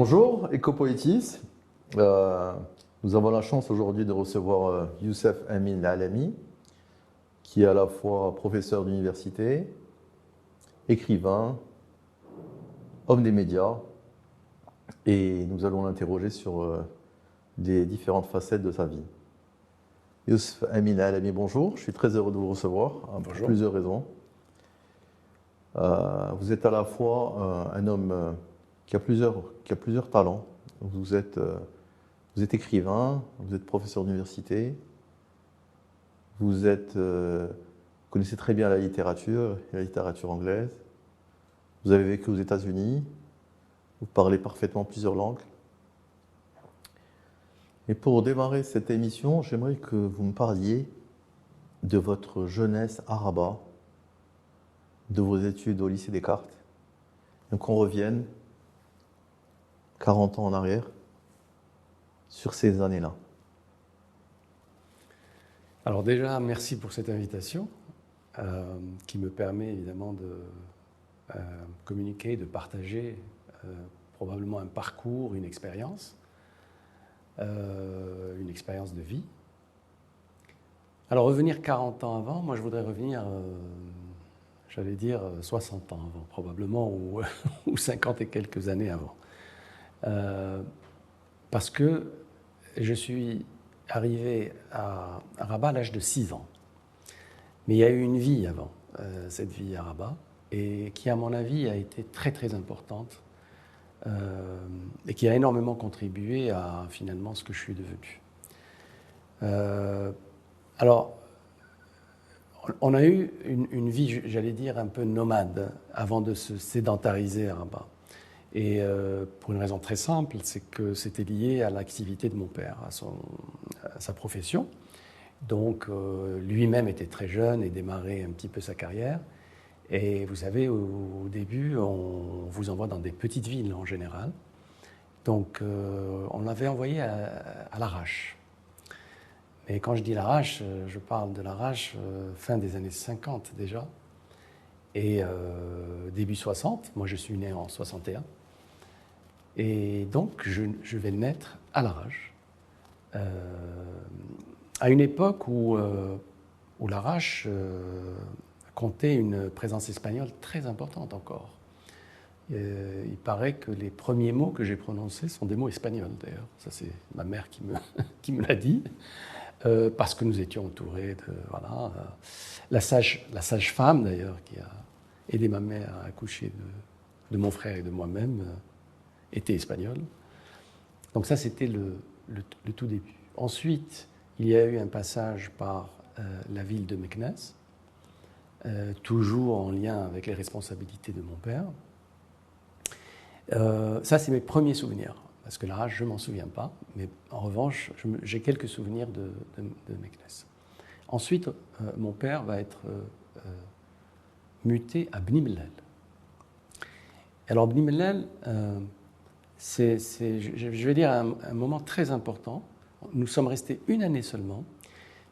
Bonjour, Ecopoétis. Nous avons la chance aujourd'hui de recevoir Youssef Amin Lalami, qui est à la fois professeur d'université, écrivain, homme des médias, et nous allons l'interroger sur les différentes facettes de sa vie. Youssef Amin Lalami, bonjour, je suis très heureux de vous recevoir pour plusieurs raisons. Vous êtes à la fois un homme qui a plusieurs talents. Vous êtes écrivain, vous êtes professeur d'université, vous connaissez très bien la littérature anglaise, vous avez vécu aux États-Unis, vous parlez parfaitement plusieurs langues. Et pour démarrer cette émission, j'aimerais que vous me parliez de votre jeunesse à Rabat, de vos études au lycée Descartes, et qu'on revienne 40 ans en arrière sur ces années-là. Alors déjà, merci pour cette invitation qui me permet évidemment de communiquer, de partager probablement un parcours, une expérience de vie. Alors revenir 40 ans avant, moi je voudrais revenir, j'allais dire 60 ans avant probablement, ou 50 et quelques années avant. Parce que je suis arrivé à Rabat à l'âge de 6 ans. Mais il y a eu une vie avant cette vie à Rabat, et qui, à mon avis, a été très très importante et qui a énormément contribué à finalement ce que je suis devenu. Alors, on a eu une vie, j'allais dire, un peu nomade avant de se sédentariser à Rabat. Et pour une raison très simple, c'est que c'était lié à l'activité de mon père, à sa profession. Donc lui-même était très jeune et démarrait un petit peu sa carrière. Et vous savez, au début, on vous envoie dans des petites villes en général. Donc on l'avait envoyé à l'arrache. Mais quand je dis l'arrache, je parle de l'arrache fin des années 50 déjà. Et début 60, moi je suis né en 61. Et donc, je vais naître à l'Arrache, à une époque où l'Arrache comptait une présence espagnole très importante encore. Il paraît que les premiers mots que j'ai prononcés sont des mots espagnols, d'ailleurs. Ça, c'est ma mère qui me l'a dit, parce que nous étions entourés de... Voilà, la sage-femme, d'ailleurs, qui a aidé ma mère à accoucher de mon frère et de moi-même, était espagnol. Donc ça, c'était le tout début. Ensuite, il y a eu un passage par la ville de Meknès, toujours en lien avec les responsabilités de mon père. Ça, c'est mes premiers souvenirs, parce que l'Arrache, je ne m'en souviens pas, mais en revanche, j'ai quelques souvenirs de Meknès. Ensuite, mon père va être muté à Bni Mellal. Alors, Bni Mellal, je vais dire, un moment très important. Nous sommes restés une année seulement.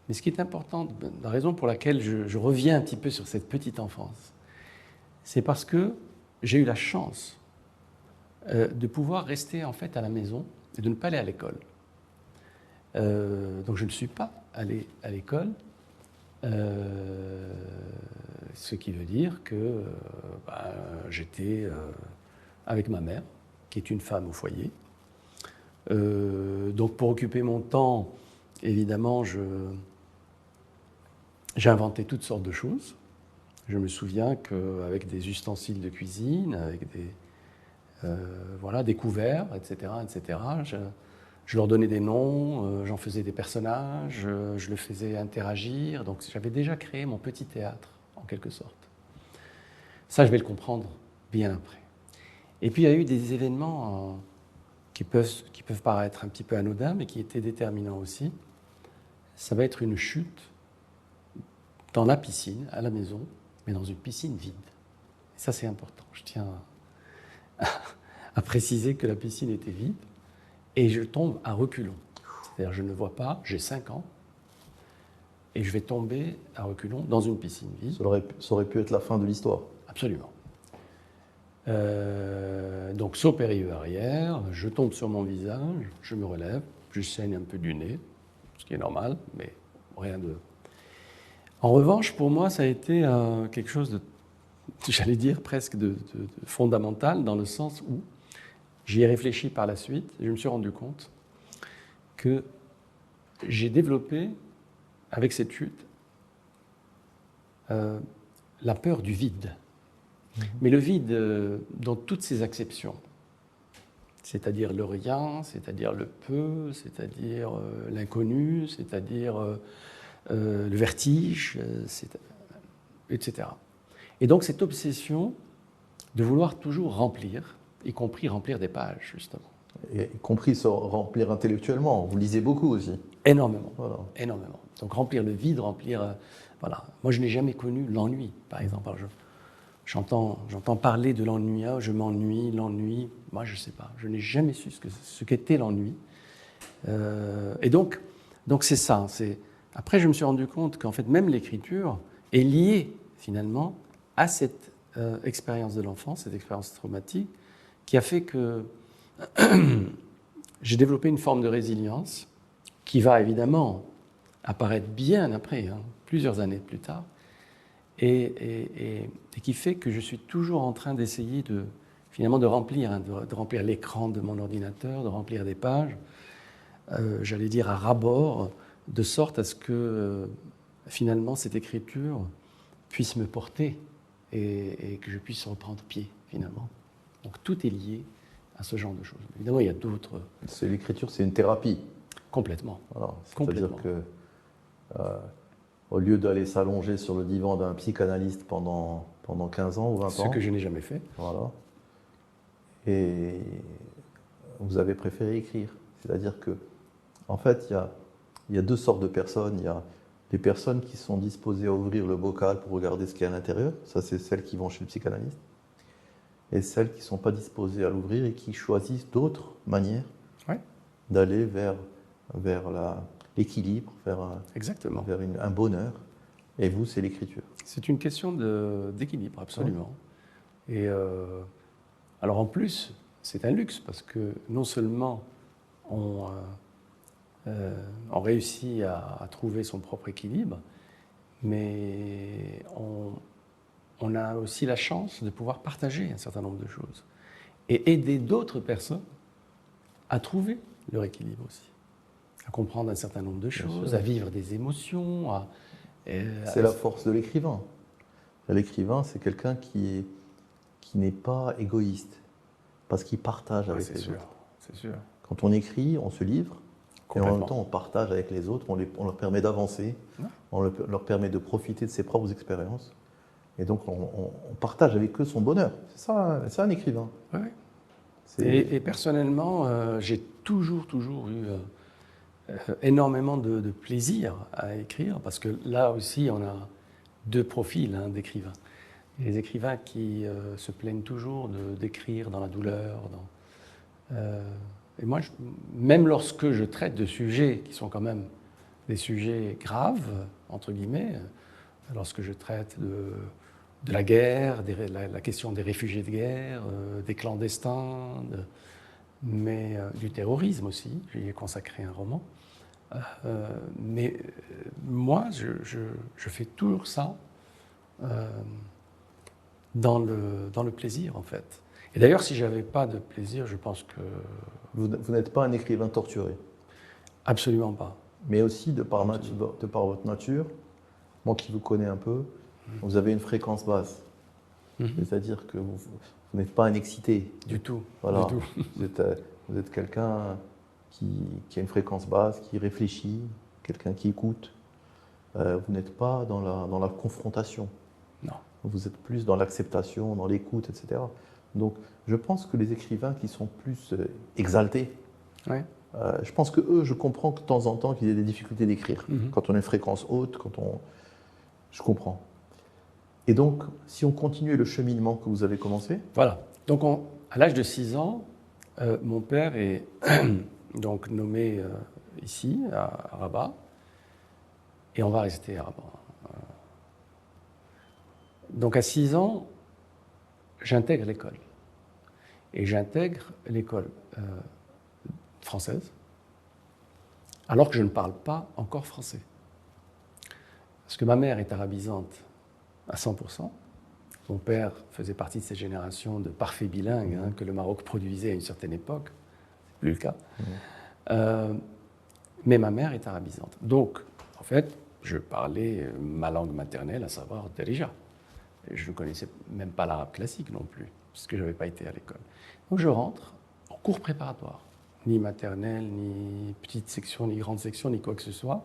Mais ce qui est important, la raison pour laquelle je reviens un petit peu sur cette petite enfance, c'est parce que j'ai eu la chance de pouvoir rester en fait à la maison et de ne pas aller à l'école. Donc je ne suis pas allé à l'école, ce qui veut dire que j'étais avec ma mère, qui est une femme au foyer. Donc pour occuper mon temps, évidemment, j'ai inventé toutes sortes de choses. Je me souviens qu'avec des ustensiles de cuisine, avec des couverts, etc., je leur donnais des noms, j'en faisais des personnages, je les faisais interagir. Donc j'avais déjà créé mon petit théâtre, en quelque sorte. Ça, je vais le comprendre bien après. Et puis il y a eu des événements qui peuvent paraître un petit peu anodins, mais qui étaient déterminants aussi. Ça va être une chute dans la piscine, à la maison, mais dans une piscine vide. Et ça, c'est important. Je tiens à préciser que la piscine était vide, et je tombe à reculons. C'est-à-dire, je ne vois pas, j'ai 5 ans, et je vais tomber à reculons dans une piscine vide. Ça aurait pu être la fin de l'histoire. Absolument. Donc saut périlleux arrière, je tombe sur mon visage, je me relève, je saigne un peu du nez, ce qui est normal, mais rien de... En revanche, pour moi, ça a été quelque chose de, j'allais dire, presque de fondamental, dans le sens où j'y ai réfléchi par la suite, et je me suis rendu compte que j'ai développé, avec cette chute, la peur du vide. Mais le vide dans toutes ses acceptions, c'est-à-dire le rien, c'est-à-dire le peu, c'est-à-dire l'inconnu, c'est-à-dire le vertige, etc. Et donc cette obsession de vouloir toujours remplir, y compris remplir des pages, justement. Et y compris se remplir intellectuellement. Vous lisez beaucoup aussi. Énormément, Voilà. énormément. Donc remplir le vide, remplir... voilà. Moi, je n'ai jamais connu l'ennui, par exemple. Alors, j'entends parler de l'ennui, je m'ennuie, l'ennui. Moi, je ne sais pas. Je n'ai jamais su ce qu'était l'ennui. Et donc c'est ça. Après, je me suis rendu compte qu'en fait, même l'écriture est liée, finalement, à cette expérience de l'enfance, cette expérience traumatique, qui a fait que j'ai développé une forme de résilience qui va évidemment apparaître bien après, plusieurs années plus tard, et qui fait que je suis toujours en train d'essayer finalement de remplir, de remplir l'écran de mon ordinateur, de remplir des pages, j'allais dire à ras-bord, de sorte à ce que finalement cette écriture puisse me porter et que je puisse reprendre pied finalement. Donc tout est lié à ce genre de choses. Évidemment, il y a d'autres... L'écriture, c'est une thérapie. Complètement. Voilà. C'est-à-dire que au lieu d'aller s'allonger sur le divan d'un psychanalyste pendant 15 ans ou 20 ans... Ce que je n'ai jamais fait. Voilà. Et vous avez préféré écrire. C'est-à-dire que, en fait, il y a deux sortes de personnes. Il y a les personnes qui sont disposées à ouvrir le bocal pour regarder ce qu'il y a à l'intérieur. Ça, c'est celles qui vont chez le psychanalyste. Et celles qui ne sont pas disposées à l'ouvrir et qui choisissent d'autres manières d'aller vers l'équilibre, vers un bonheur. Et vous, c'est l'écriture. C'est une question d'équilibre, absolument. Oui. Et alors en plus, c'est un luxe parce que non seulement on réussit à trouver son propre équilibre, mais on a aussi la chance de pouvoir partager un certain nombre de choses et aider d'autres personnes à trouver leur équilibre aussi, à comprendre un certain nombre de choses, à vivre des émotions. C'est la force de l'écrivain. L'écrivain, c'est quelqu'un qui n'est pas égoïste, parce qu'il partage avec les autres. C'est sûr. Quand on écrit, on se livre, et en même temps, on partage avec les autres, on leur permet d'avancer, on leur permet de profiter de ses propres expériences. Et donc, on partage avec eux son bonheur. C'est ça un écrivain. Oui. Et personnellement, j'ai toujours eu énormément de plaisir à écrire, parce que là aussi, on a deux profils d'écrivains. Les écrivains qui se plaignent toujours d'écrire dans la douleur. Et moi, même lorsque je traite de sujets qui sont quand même des sujets graves, entre guillemets, lorsque je traite de la guerre, la question des réfugiés de guerre, des clandestins, mais du terrorisme aussi, j'y ai consacré un roman. Mais moi, je fais toujours ça dans le plaisir, en fait. Et d'ailleurs, si je n'avais pas de plaisir, je pense que... Vous n'êtes pas un écrivain torturé. Absolument pas. Mais aussi, de par votre nature, moi qui vous connais un peu, vous avez une fréquence basse. C'est-à-dire que vous n'êtes pas un excité. Du tout. Voilà. Du tout. Vous êtes quelqu'un qui a une fréquence basse, qui réfléchit, quelqu'un qui écoute. Vous n'êtes pas dans la confrontation. Non. Vous êtes plus dans l'acceptation, dans l'écoute, etc. Donc, je pense que les écrivains qui sont plus exaltés, je pense que eux, je comprends que de temps en temps qu'ils aient des difficultés d'écrire. Quand on a une fréquence haute, je comprends. Et donc, si on continue le cheminement que vous avez commencé... Voilà. Donc, à l'âge de 6 ans, mon père est donc nommé ici, à Rabat, et on va rester à Rabat. Donc, à 6 ans, j'intègre l'école. et j'intègre l'école française, alors que je ne parle pas encore français. Parce que ma mère est arabisante à 100%. Mon père faisait partie de cette génération de parfaits bilingues que le Maroc produisait à une certaine époque. C'est plus le cas. Mais ma mère est arabisante. Donc, en fait, je parlais ma langue maternelle, à savoir Darija. Et je ne connaissais même pas l'arabe classique non plus, parce que je n'avais pas été à l'école. Donc je rentre en cours préparatoire, ni maternelle, ni petite section, ni grande section, ni quoi que ce soit,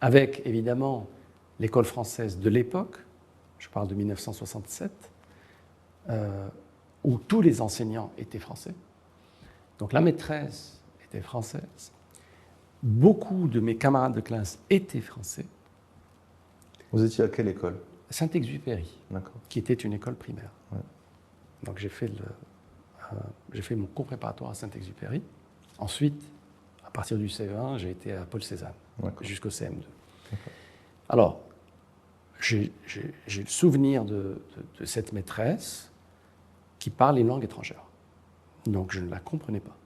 avec évidemment l'école française de l'époque, je parle de 1967, où tous les enseignants étaient français. Donc la maîtresse était française. Beaucoup de mes camarades de classe étaient français. Vous étiez à quelle école? Saint-Exupéry, qui était une école primaire. Ouais. Donc j'ai fait mon cours préparatoire à Saint-Exupéry. Ensuite, à partir du CE1, j'ai été à Paul Cézanne, jusqu'au CM2. Alors, j'ai le souvenir de cette maîtresse qui parle une langue étrangère. Donc je ne la comprenais pas.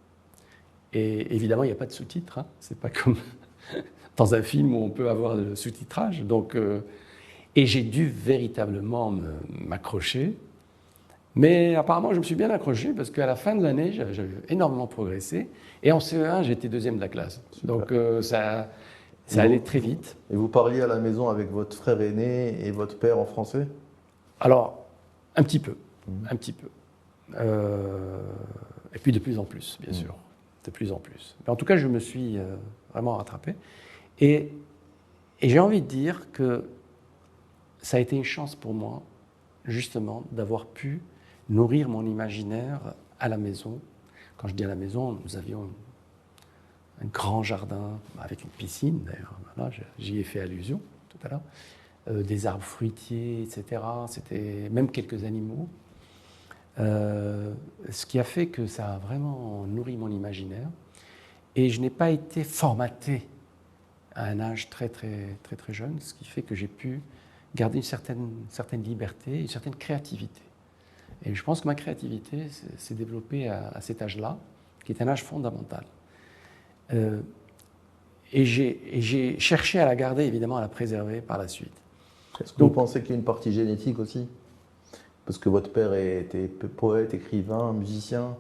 Et évidemment, il n'y a pas de sous-titres. Hein. Ce n'est pas comme dans un film où on peut avoir le sous-titrage. Donc, et j'ai dû véritablement m'accrocher. Mais apparemment, je me suis bien accroché parce qu'à la fin de l'année, j'ai énormément progressé. Et en CE1, j'étais deuxième de la classe. Super. Donc ça allait très vite. Et vous parliez à la maison avec votre frère aîné et votre père en français? Alors, un petit peu. Un petit peu. Et puis de plus en plus, bien sûr. De plus en plus. Mais en tout cas, je me suis vraiment rattrapé. Et j'ai envie de dire que ça a été une chance pour moi, justement, d'avoir pu nourrir mon imaginaire à la maison. Quand je dis à la maison, nous avions un grand jardin, avec une piscine d'ailleurs, voilà, j'y ai fait allusion tout à l'heure, des arbres fruitiers, etc. C'était même quelques animaux. Ce qui a fait que ça a vraiment nourri mon imaginaire. Et je n'ai pas été formaté à un âge très jeune, ce qui fait que j'ai pu garder une certaine liberté, une certaine créativité. Et je pense que ma créativité s'est développée à cet âge-là, qui est un âge fondamental. Et j'ai cherché à la garder, évidemment, à la préserver par la suite. Est-ce que vous pensez qu'il y a une partie génétique aussi? Parce que votre père était poète, écrivain, musicien.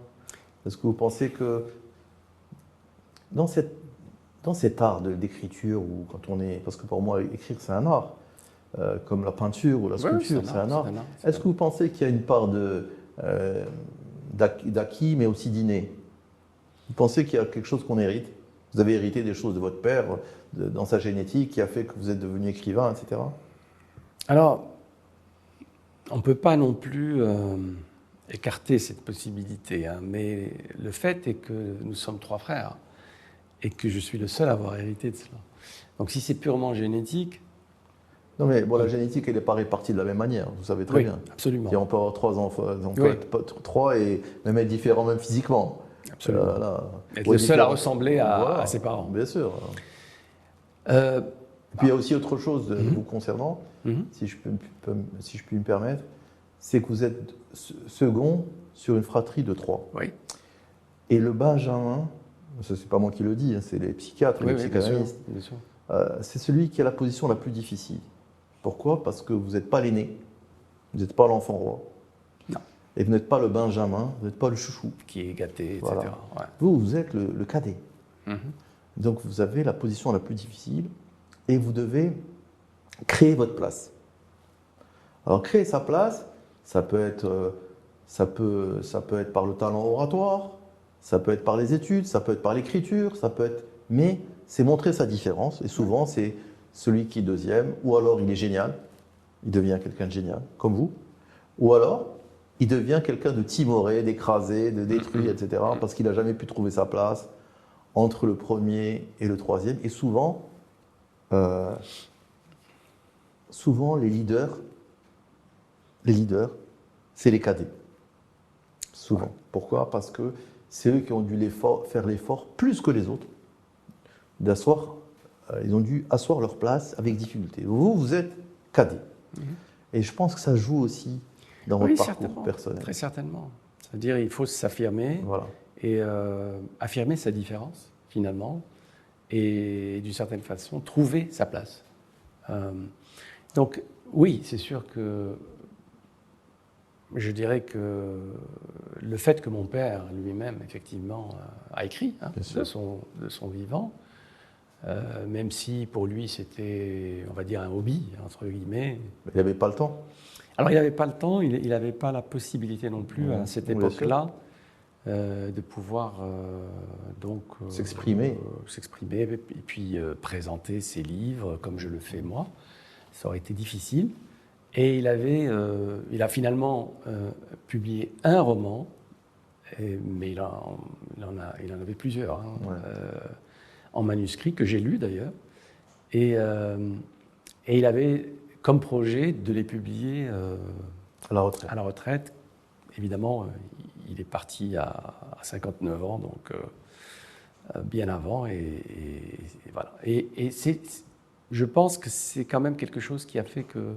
Est-ce que vous pensez que dans cet art d'écriture, ou quand on est, parce que pour moi, écrire, c'est un art, comme la peinture ou la sculpture, c'est un art. Est-ce que vous pensez qu'il y a une part d'acquis, mais aussi d'inné? Vous pensez qu'il y a quelque chose qu'on hérite? Vous avez hérité des choses de votre père, dans sa génétique, qui a fait que vous êtes devenu écrivain, etc. Alors, on ne peut pas non plus écarter cette possibilité, hein, mais le fait est que nous sommes 3 frères et que je suis le seul à avoir hérité de cela. Donc si c'est purement génétique... Non mais bon, la génétique, elle n'est pas répartie de la même manière, vous savez très bien. Absolument. Et on peut avoir 3 enfants, on peut être 3 et même être différents, même physiquement. Absolument. Être le seul à ressembler à ses parents. Bien sûr. Et puis il y a aussi autre chose vous concernant, si je puis me permettre, c'est que vous êtes second sur une fratrie de 3. Oui. Et le Benjamin, ce n'est pas moi qui le dis, hein, c'est les psychiatres, les psychanalystes, bien sûr. C'est celui qui a la position la plus difficile. Pourquoi? Parce que vous n'êtes pas l'aîné, vous n'êtes pas l'enfant roi. Non. Et vous n'êtes pas le Benjamin, vous n'êtes pas le chouchou. Qui est gâté, etc. Voilà. Ouais. Vous êtes le cadet. Donc vous avez la position la plus difficile et vous devez créer votre place. Alors créer sa place, ça peut être par le talent oratoire, ça peut être par les études, ça peut être par l'écriture, mais c'est montrer sa différence. Et souvent, c'est celui qui est deuxième, ou alors il est génial, il devient quelqu'un de génial, comme vous, ou alors il devient quelqu'un de timoré, d'écrasé, de détruit, etc., parce qu'il n'a jamais pu trouver sa place entre le premier et le troisième. Et souvent les leaders, c'est les cadets. Souvent. Ouais. Pourquoi? Parce que c'est eux qui ont dû faire l'effort plus que les autres ils ont dû asseoir leur place avec difficulté. Vous êtes cadet. Et je pense que ça joue aussi dans votre parcours personnel. Très certainement. C'est-à-dire il faut s'affirmer Voilà. et affirmer sa différence, finalement, et d'une certaine façon, trouver sa place. Donc, oui, c'est sûr que je dirais que le fait que mon père lui-même, effectivement, a écrit de son vivant, même si pour lui c'était, on va dire, un hobby, entre guillemets. Il n'y avait pas le temps. Alors il n'avait pas le temps, il n'avait pas la possibilité non plus à cette époque-là de pouvoir s'exprimer et puis présenter ses livres comme je le fais moi. Ça aurait été difficile. Et il a finalement publié un roman, mais il en avait plusieurs en manuscrit que j'ai lu d'ailleurs. Et il avait comme projet de les publier à la retraite. Évidemment, il est parti à 59 ans, donc bien avant. Et voilà. Et je pense que c'est quand même quelque chose qui a fait que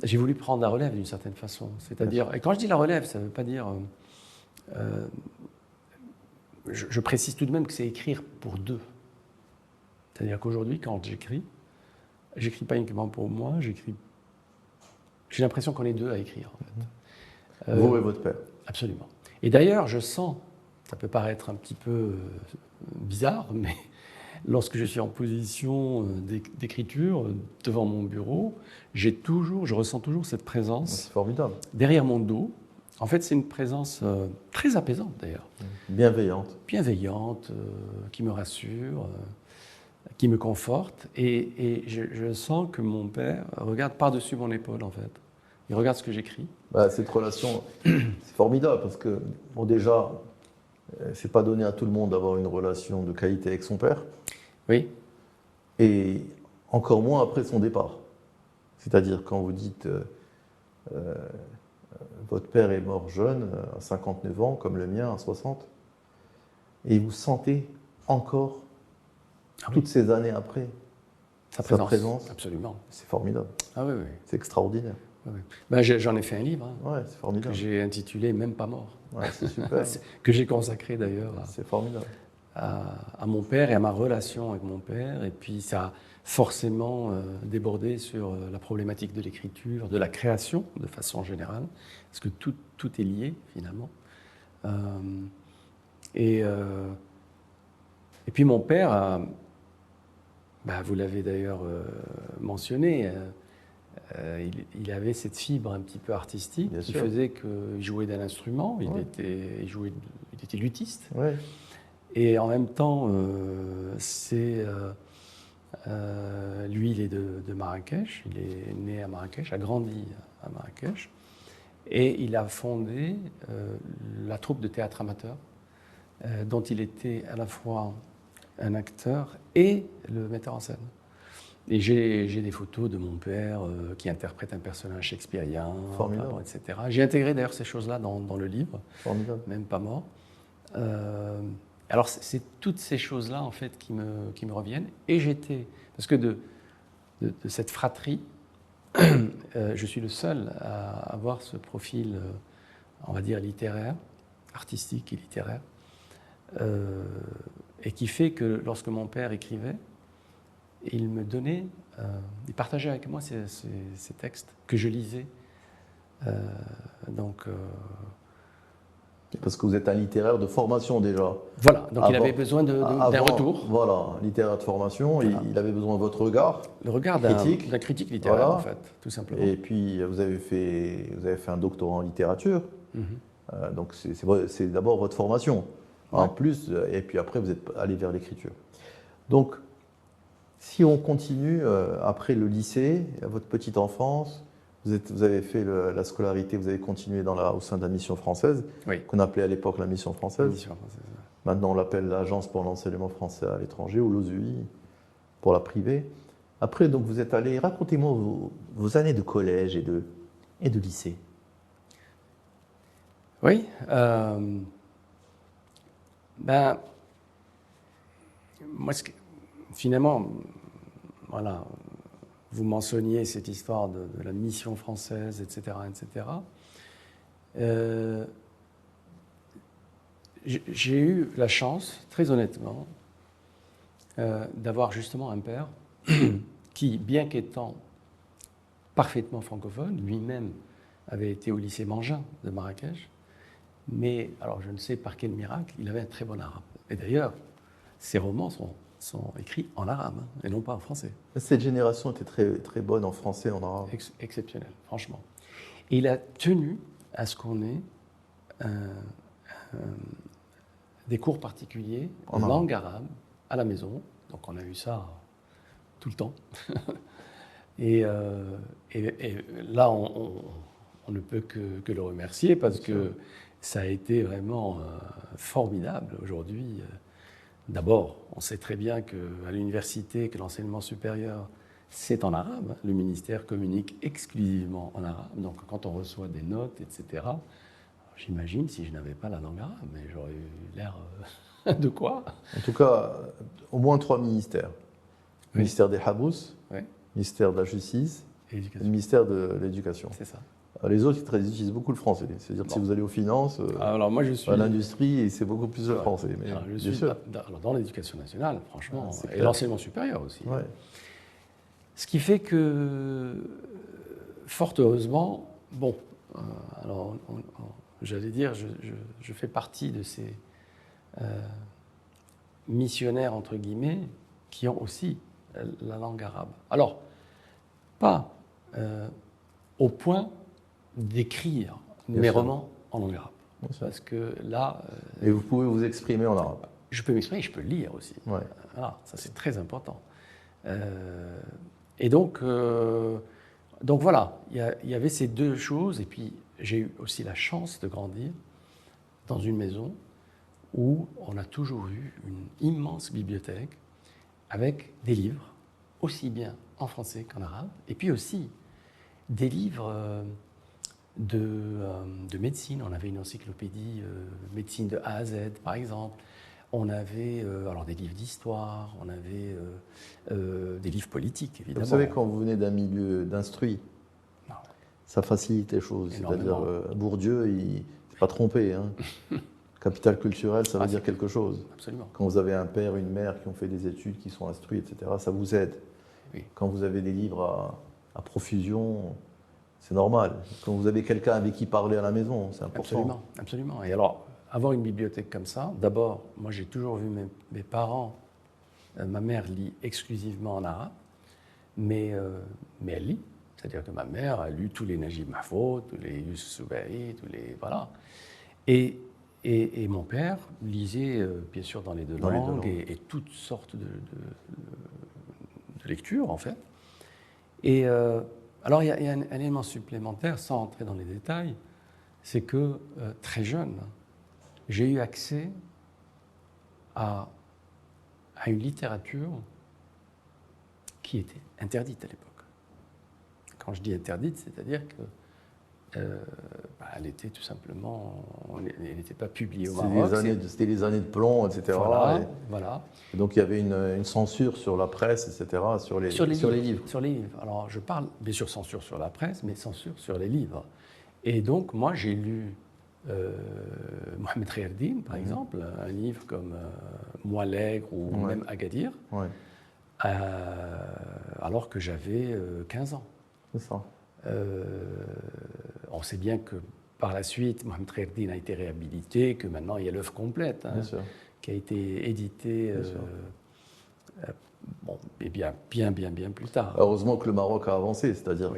j'ai voulu prendre la relève d'une certaine façon. C'est-à-dire, et quand je dis la relève, ça ne veut pas dire. Je précise tout de même que c'est écrire pour deux. C'est-à-dire qu'aujourd'hui, quand j'écris pas uniquement pour moi, j'ai l'impression qu'on est deux à écrire. En fait. Vous et votre père. Absolument. Et d'ailleurs, je sens, ça peut paraître un petit peu bizarre, mais lorsque je suis en position d'écriture devant mon bureau, je ressens toujours cette présence. C'est formidable. Derrière mon dos. En fait, c'est une présence très apaisante d'ailleurs. Bienveillante. Bienveillante, qui me rassure, qui me conforte. Et je sens que mon père regarde par-dessus mon épaule en fait. Il regarde ce que j'écris. Cette relation, c'est formidable parce que, bon, déjà, c'est pas donné à tout le monde d'avoir une relation de qualité avec son père. Oui. Et encore moins après son départ. C'est-à-dire quand vous dites votre père est mort jeune, à 59 ans, comme le mien, à 60, et vous sentez encore, toutes ces années après, sa présence. Absolument. C'est formidable. Ah oui, oui. C'est extraordinaire. Oui, oui. Ben, j'en ai fait un livre C'est formidable. que j'ai intitulé « Même pas mort ». C'est super. Que j'ai consacré d'ailleurs c'est formidable. À mon père et à ma relation avec mon père. Et puis ça a forcément débordé sur la problématique de l'écriture, de la création de façon générale, parce que tout est lié finalement. Et puis mon père, vous l'avez d'ailleurs mentionné, il avait cette fibre un petit peu artistique qui faisait qu'il jouait d'un instrument, il était luthiste. Ouais. Et en même temps, lui, il est de Marrakech, il est né à Marrakech, a grandi à Marrakech, et il a fondé la troupe de théâtre amateur, dont il était à la fois un acteur et le metteur en scène. Et j'ai des photos de mon père qui interprète un personnage shakespearien, etc. J'ai intégré d'ailleurs ces choses-là dans le livre, Même pas mort. Alors c'est toutes ces choses-là en fait qui me reviennent. Et parce que de cette fratrie, je suis le seul à avoir ce profil, on va dire littéraire, artistique et littéraire, et qui fait que lorsque mon père écrivait, il me donnait, il partageait avec moi ces textes que je lisais. Parce que vous êtes un littéraire de formation déjà. Voilà, donc il avait besoin d'un retour. Voilà, littéraire de formation, voilà. Il avait besoin de votre regard. Le regard d'un critique littéraire, en fait, tout simplement. Et puis vous avez fait un doctorat en littérature, donc c'est d'abord votre formation. En plus, et puis après vous êtes allé vers l'écriture. Donc, si on continue après le lycée, votre petite enfance, vous avez fait la scolarité, vous avez continué au sein de la mission française, qu'on appelait à l'époque la mission française. Maintenant, on l'appelle l'Agence pour l'enseignement français à l'étranger, ou l'OSUI, pour la privée. Après, donc, vous êtes allé, racontez-moi vos années de collège et de lycée. Oui. Moi, finalement, voilà, vous mentionniez cette histoire de la mission française, etc., etc. J'ai eu la chance, très honnêtement, d'avoir justement un père qui, bien qu'étant parfaitement francophone, lui-même avait été au lycée Mangin de Marrakech, mais alors je ne sais par quel miracle, il avait un très bon arabe. Et d'ailleurs, ses romans sont écrits en arabe et non pas en français. Cette génération était très, très bonne en français et en arabe. Exceptionnel, franchement. Et il a tenu à ce qu'on ait des cours particuliers en langue arabe à la maison. Donc on a eu ça tout le temps. et là, on ne peut que le remercier parce que ça a été vraiment formidable aujourd'hui. D'abord, on sait très bien qu'à l'université, que l'enseignement supérieur, c'est en arabe. Le ministère communique exclusivement en arabe. Donc quand on reçoit des notes, etc., j'imagine si je n'avais pas la langue arabe, mais j'aurais eu l'air de quoi? En tout cas, au moins 3 ministères. Le ministère des Habous, oui. Ministère de la Justice et le ministère de l'Éducation. C'est ça. Les autres, ils utilisent beaucoup le français. C'est-à-dire que si vous allez aux finances, alors moi, je suis à l'industrie, c'est beaucoup plus le français. Mais alors, je suis dans l'éducation nationale, franchement, et l'enseignement supérieur aussi. Ouais. Ce qui fait que, fort heureusement, bon, alors j'allais dire, je fais partie de ces missionnaires, entre guillemets, qui ont aussi la langue arabe. Alors, pas au point d'écrire mes romans en langue arabe. Parce que là... Et vous pouvez vous exprimer en arabe. Je peux m'exprimer, je peux lire aussi. Ouais. Voilà, ça c'est très important. Et donc voilà, il y avait ces deux choses. Et puis j'ai eu aussi la chance de grandir dans une maison où on a toujours eu une immense bibliothèque avec des livres, aussi bien en français qu'en arabe, et puis aussi des livres de médecine. On avait une encyclopédie médecine de A à Z, par exemple. On avait alors des livres d'histoire, on avait des livres politiques, évidemment. Vous savez, quand vous venez d'un milieu d'instruit, ça facilite les choses. C'est-à-dire, Bourdieu, il ne s'est pas trompé. Hein. Capital culturel, ça veut dire quelque chose. Absolument. Quand vous avez un père, une mère qui ont fait des études, qui sont instruits, etc., ça vous aide. Oui. Quand vous avez des livres à profusion, c'est normal. Quand vous avez quelqu'un avec qui parler à la maison, c'est important. Absolument, absolument. Et alors, avoir une bibliothèque comme ça, d'abord, moi j'ai toujours vu mes parents, ma mère lit exclusivement en arabe, mais elle lit. C'est-à-dire que ma mère a lu tous les Najib Mahfouz, tous les Youssef Soubahi, tous les... Voilà. Et mon père lisait, bien sûr, dans les deux langues et toutes sortes de lectures, en fait. Et alors, il y a un élément supplémentaire, sans entrer dans les détails, c'est que, très jeune, j'ai eu accès à une littérature qui était interdite à l'époque. Quand je dis interdite, c'est-à-dire que elle était tout simplement, elle n'était pas publiée au Maroc. C'était les années de plomb, etc. Voilà. Et donc il y avait une censure sur la presse, etc., sur les livres. Sur les livres. Alors je parle bien sûr censure sur la presse, mais censure sur les livres. Et donc moi j'ai lu Mohamed Khayerdine, par exemple, un livre comme Moi l'Aigre ou même Agadir, alors que j'avais 15 ans. C'est ça. On sait bien que par la suite, Mohamed Khayerdine a été réhabilité, que maintenant il y a l'œuvre complète qui a été éditée bien plus tard. Heureusement que le Maroc a avancé, c'est-à-dire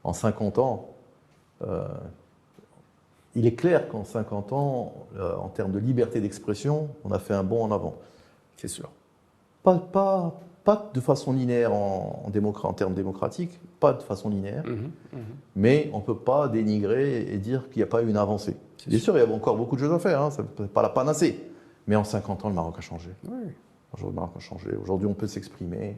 qu'en 50 ans, il est clair qu'en 50 ans, en termes de liberté d'expression, on a fait un bond en avant. C'est sûr. Pas de façon linéaire en termes démocratiques, pas de façon linéaire, mais on ne peut pas dénigrer et dire qu'il n'y a pas eu une avancée. Bien sûr, il y a encore beaucoup de choses à faire, hein, ça n'est pas la panacée. Mais en 50 ans, le Maroc a changé. Oui. Aujourd'hui, le Maroc a changé. Aujourd'hui, on peut s'exprimer.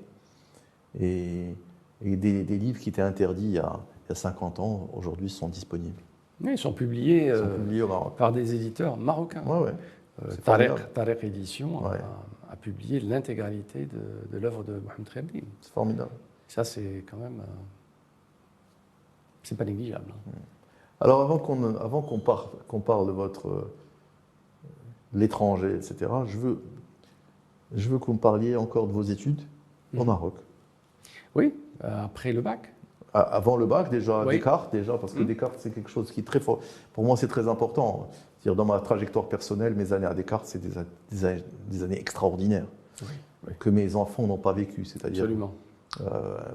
Et des livres qui étaient interdits il y a 50 ans, aujourd'hui, sont disponibles. Oui, ils sont publiés au Maroc. Par des éditeurs marocains. Ouais. Tarek Édition a publié l'intégralité de l'œuvre de Mohamed Khayerdine. C'est formidable. Ça, c'est quand même... c'est pas négligeable. Alors, qu'on parle de l'étranger, etc., je veux que vous me parliez encore de vos études au Maroc. Oui, après le bac. Avant le bac, déjà, Oui. Descartes, parce que Descartes, c'est quelque chose qui est très fort. Pour moi, c'est très important. C'est-à-dire, dans ma trajectoire personnelle, mes années à Descartes, c'est des années extraordinaires, Oui. que mes enfants n'ont pas vécu. C'est-à-dire, Absolument.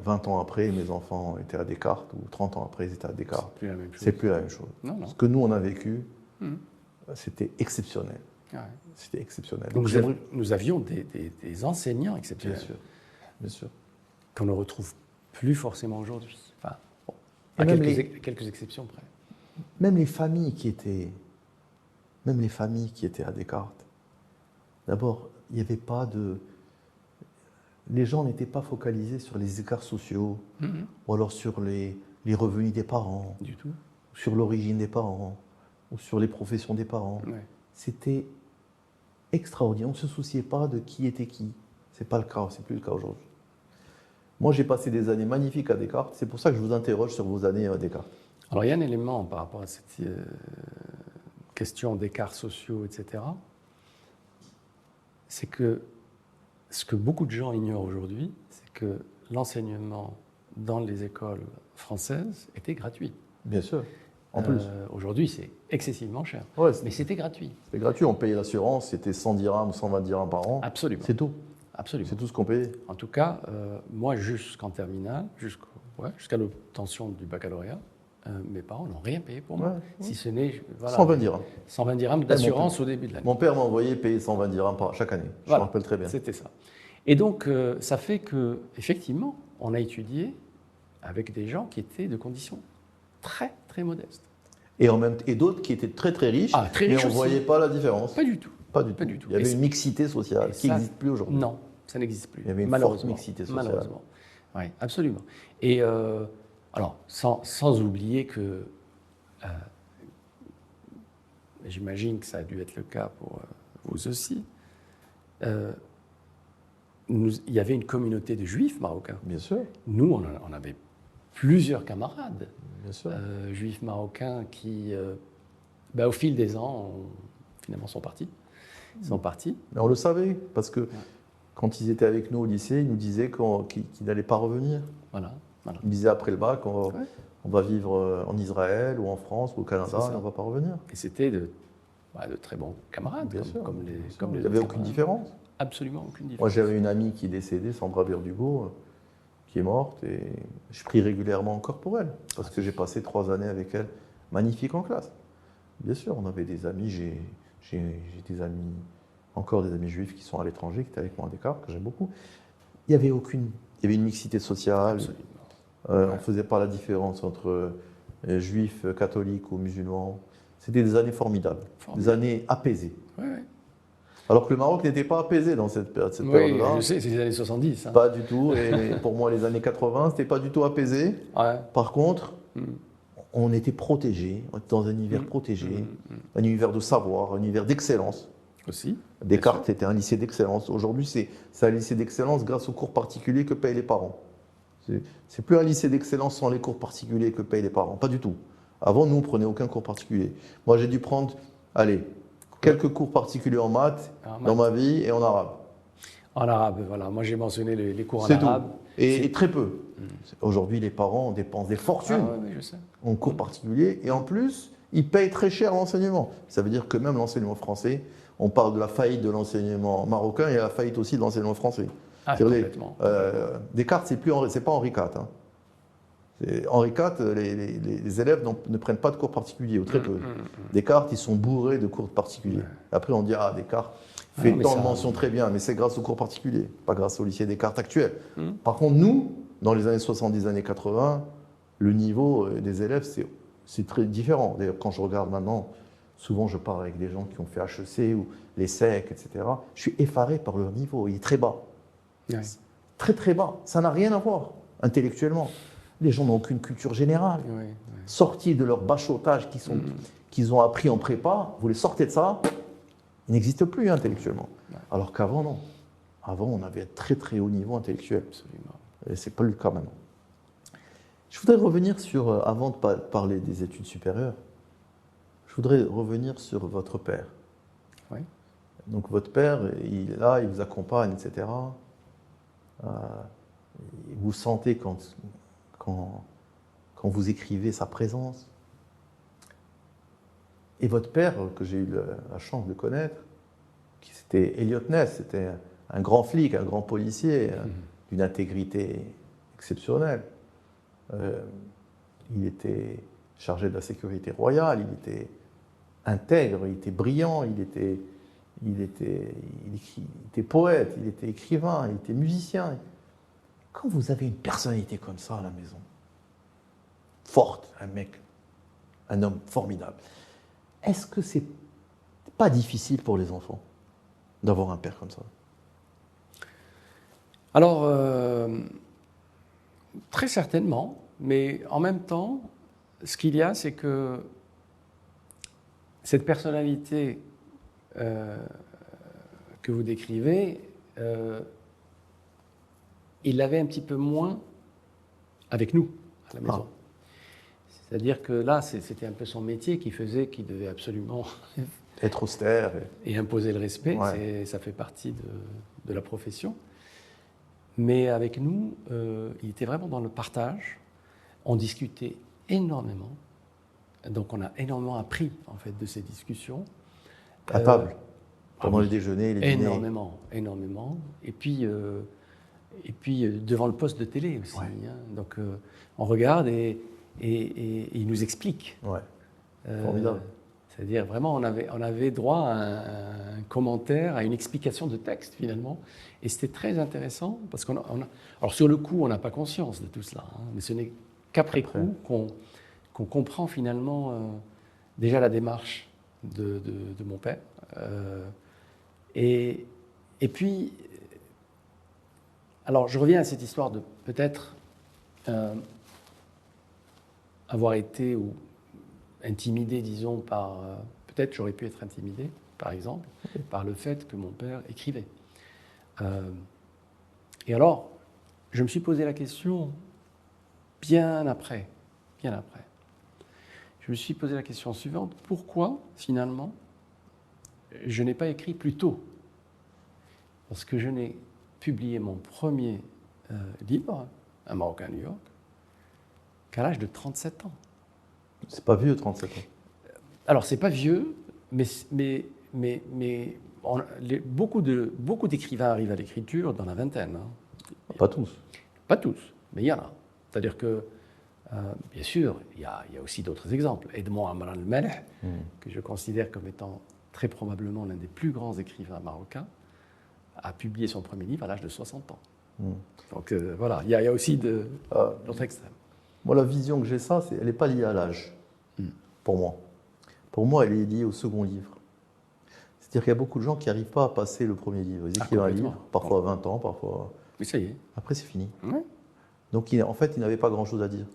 20 ans après, mes enfants étaient à Descartes, ou 30 ans après, ils étaient à Descartes. C'est plus la même chose. C'est plus la même chose. Non. Ce que nous, on a vécu, Mhm. c'était exceptionnel. Ouais. C'était exceptionnel. Donc, nous avions des enseignants exceptionnels. Bien sûr. Qu'on ne retrouve plus forcément aujourd'hui. Enfin, bon, Et à même quelques exceptions près. Même les familles qui étaient à Descartes, d'abord, il n'y avait pas de... Les gens n'étaient pas focalisés sur les écarts sociaux, ou alors sur les revenus des parents, Du tout. sur l'origine des parents, ou sur les professions des parents. Ouais. C'était extraordinaire. On ne se souciait pas de qui était qui. C'est pas le cas, c'est plus le cas aujourd'hui. Moi, j'ai passé des années magnifiques à Descartes. C'est pour ça que je vous interroge sur vos années à Descartes. Alors, il y a un élément par rapport à cette question d'écarts sociaux, etc. C'est que ce que beaucoup de gens ignorent aujourd'hui, c'est que l'enseignement dans les écoles françaises était gratuit. Bien sûr, en plus. Aujourd'hui, c'est excessivement cher. Ouais, mais c'était gratuit. C'était gratuit, on payait l'assurance, c'était 100 dirhams, 120 dirhams par an. Absolument. C'est tout. Absolument. C'est tout ce qu'on payait. En tout cas, moi, jusqu'en terminale, jusqu'à l'obtention du baccalauréat, mes parents n'ont rien payé pour moi. Si ce n'est 120 dirhams. 120 dirhams d'assurance au début de l'année. Mon père m'a envoyé payer 120 dirhams chaque année. Je me rappelle très bien. C'était ça. Et donc, ça fait que, effectivement, on a étudié avec des gens qui étaient de conditions très, très modestes. Et d'autres qui étaient très, très riches, mais on ne voyait pas la différence. Pas du tout. Pas du tout. Il y avait une mixité sociale qui n'existe plus aujourd'hui. Non, ça n'existe plus. Il y avait une forte mixité sociale. Malheureusement. Oui, absolument. Et alors, sans oublier que, j'imagine que ça a dû être le cas pour vous aussi, il y avait une communauté de juifs marocains. Bien sûr. Nous, on avait plusieurs camarades juifs marocains qui, au fil des ans, finalement sont partis. Ils sont partis. Mais on le savait, parce que quand ils étaient avec nous au lycée, ils nous disaient qu'ils n'allaient pas revenir. Voilà. Ils disaient après le bac, on va vivre en Israël ou en France ou au Canada, et on ne va pas revenir. Et c'était de très bons camarades, bien sûr. Comme les il n'y avait aucune différence. Absolument aucune différence. Moi, j'avais une amie qui est décédée, Sandra Berdugo, qui est morte, et je prie régulièrement encore pour elle, parce que j'ai passé 3 années avec elle, magnifique en classe. Bien sûr, on avait des amis, j'ai des amis, encore des amis juifs qui sont à l'étranger, qui étaient avec moi à Descartes, que j'aime beaucoup. Il y avait une mixité sociale. On ne faisait pas la différence entre juifs, catholiques ou musulmans. C'était des années formidables, des années apaisées. Alors que le Maroc n'était pas apaisé dans cette période-là. Je sais, c'est les années 70. Hein. Pas du tout. Et pour moi, les années 80, c'était pas du tout apaisé. Par contre, on était protégés, on était dans un univers protégé, un univers de savoir, un univers d'excellence. Aussi. Descartes était un lycée d'excellence. Aujourd'hui, c'est un lycée d'excellence grâce aux cours particuliers que payent les parents. C'est plus un lycée d'excellence sans les cours particuliers que payent les parents. Pas du tout. Avant, nous, on ne prenait aucun cours particulier. Moi, j'ai dû prendre, quelques cours particuliers en maths dans ma vie et en arabe. En arabe, voilà. Moi, j'ai mentionné les cours en arabe. Et très peu. Aujourd'hui, les parents dépensent des fortunes en cours particuliers et en plus, ils payent très cher l'enseignement. Ça veut dire que même l'enseignement français, on parle de la faillite de l'enseignement marocain et la faillite aussi de l'enseignement français. Complètement. Descartes, c'est pas Henri IV. Hein. Henri IV, les élèves ne prennent pas de cours particuliers, ou très peu. Descartes, ils sont bourrés de cours particuliers. Après, on dit, Descartes fait tant de mentions très bien, mais c'est grâce aux cours particuliers, pas grâce au lycée Descartes actuel. Par contre, nous, dans les années 70, années 80, le niveau des élèves, c'est très différent. D'ailleurs, quand je regarde maintenant, souvent je parle avec des gens qui ont fait HEC ou les SEC, etc. Je suis effaré par leur niveau, il est très bas. Très très bas. Ça n'a rien à voir intellectuellement. Les gens n'ont aucune culture générale. Sortis de leur bachotage qu'ils ont appris en prépa, vous les sortez de ça, ils n'existent plus intellectuellement. Alors qu'avant, non. Avant, on avait un très très haut niveau intellectuel. Absolument. Et ce n'est pas le cas maintenant. Je voudrais revenir sur, avant de parler des études supérieures, je voudrais revenir sur votre père. Oui. Donc votre père, il est là, il vous accompagne, etc. Vous sentez quand vous écrivez sa présence. Et votre père, que j'ai eu la chance de connaître, c'était Elliot Ness, c'était un grand flic, un grand policier, d'une intégrité exceptionnelle. Il était chargé de la sécurité royale, il était intègre, il était brillant, il était poète, il était écrivain, il était musicien. Quand vous avez une personnalité comme ça à la maison, forte, un homme formidable, est-ce que c'est pas difficile pour les enfants d'avoir un père comme ça? Alors, très certainement, mais en même temps, ce qu'il y a, c'est que cette personnalité que vous décrivez, il l'avait un petit peu moins avec nous, à la maison. C'est-à-dire que là, c'était un peu son métier qui faisait qu'il devait absolument être austère et imposer le respect. Ouais. Ça fait partie de la profession. Mais avec nous, il était vraiment dans le partage. On discutait énormément. Donc on a énormément appris en fait de ces discussions. À table, pendant le déjeuner, les dîners. Énormément. Et puis devant le poste de télé aussi. Ouais. Hein. Donc on regarde et il nous explique. Ouais. Formidable. C'est-à-dire vraiment, on avait droit à un commentaire, à une explication de texte finalement. Et c'était très intéressant parce alors sur le coup, on n'a pas conscience de tout cela, hein, mais ce n'est qu'après coup qu'on comprend finalement déjà la démarche de mon père. Et puis, alors je reviens à cette histoire de peut-être avoir été ou intimidé, disons, par... peut-être j'aurais pu être intimidé, par exemple, par le fait que mon père écrivait. Et alors, je me suis posé la question bien après. Je me suis posé la question suivante, pourquoi, finalement, je n'ai pas écrit plus tôt? Parce que je n'ai publié mon premier livre, Un Marocain à New York, qu'à l'âge de 37 ans. C'est pas vieux, 37 ans. Alors, c'est pas vieux, mais beaucoup d'écrivains arrivent à l'écriture dans la vingtaine. Hein. Pas tous. Pas tous, mais il y en a. C'est-à-dire que, bien sûr, il y a aussi d'autres exemples. Edmond Amran El-Melh, que je considère comme étant très probablement l'un des plus grands écrivains marocains, a publié son premier livre à l'âge de 60 ans. Donc voilà, il y a aussi d'autres extrêmes. Moi, la vision que j'ai elle n'est pas liée à l'âge, pour moi. Pour moi, elle est liée au second livre. C'est-à-dire qu'il y a beaucoup de gens qui n'arrivent pas à passer le premier livre. Ils écrivent un livre, parfois à 20 ans, parfois... Mais ça y est. Après, c'est fini. Ouais. Donc, en fait, ils n'avaient pas grand-chose à dire.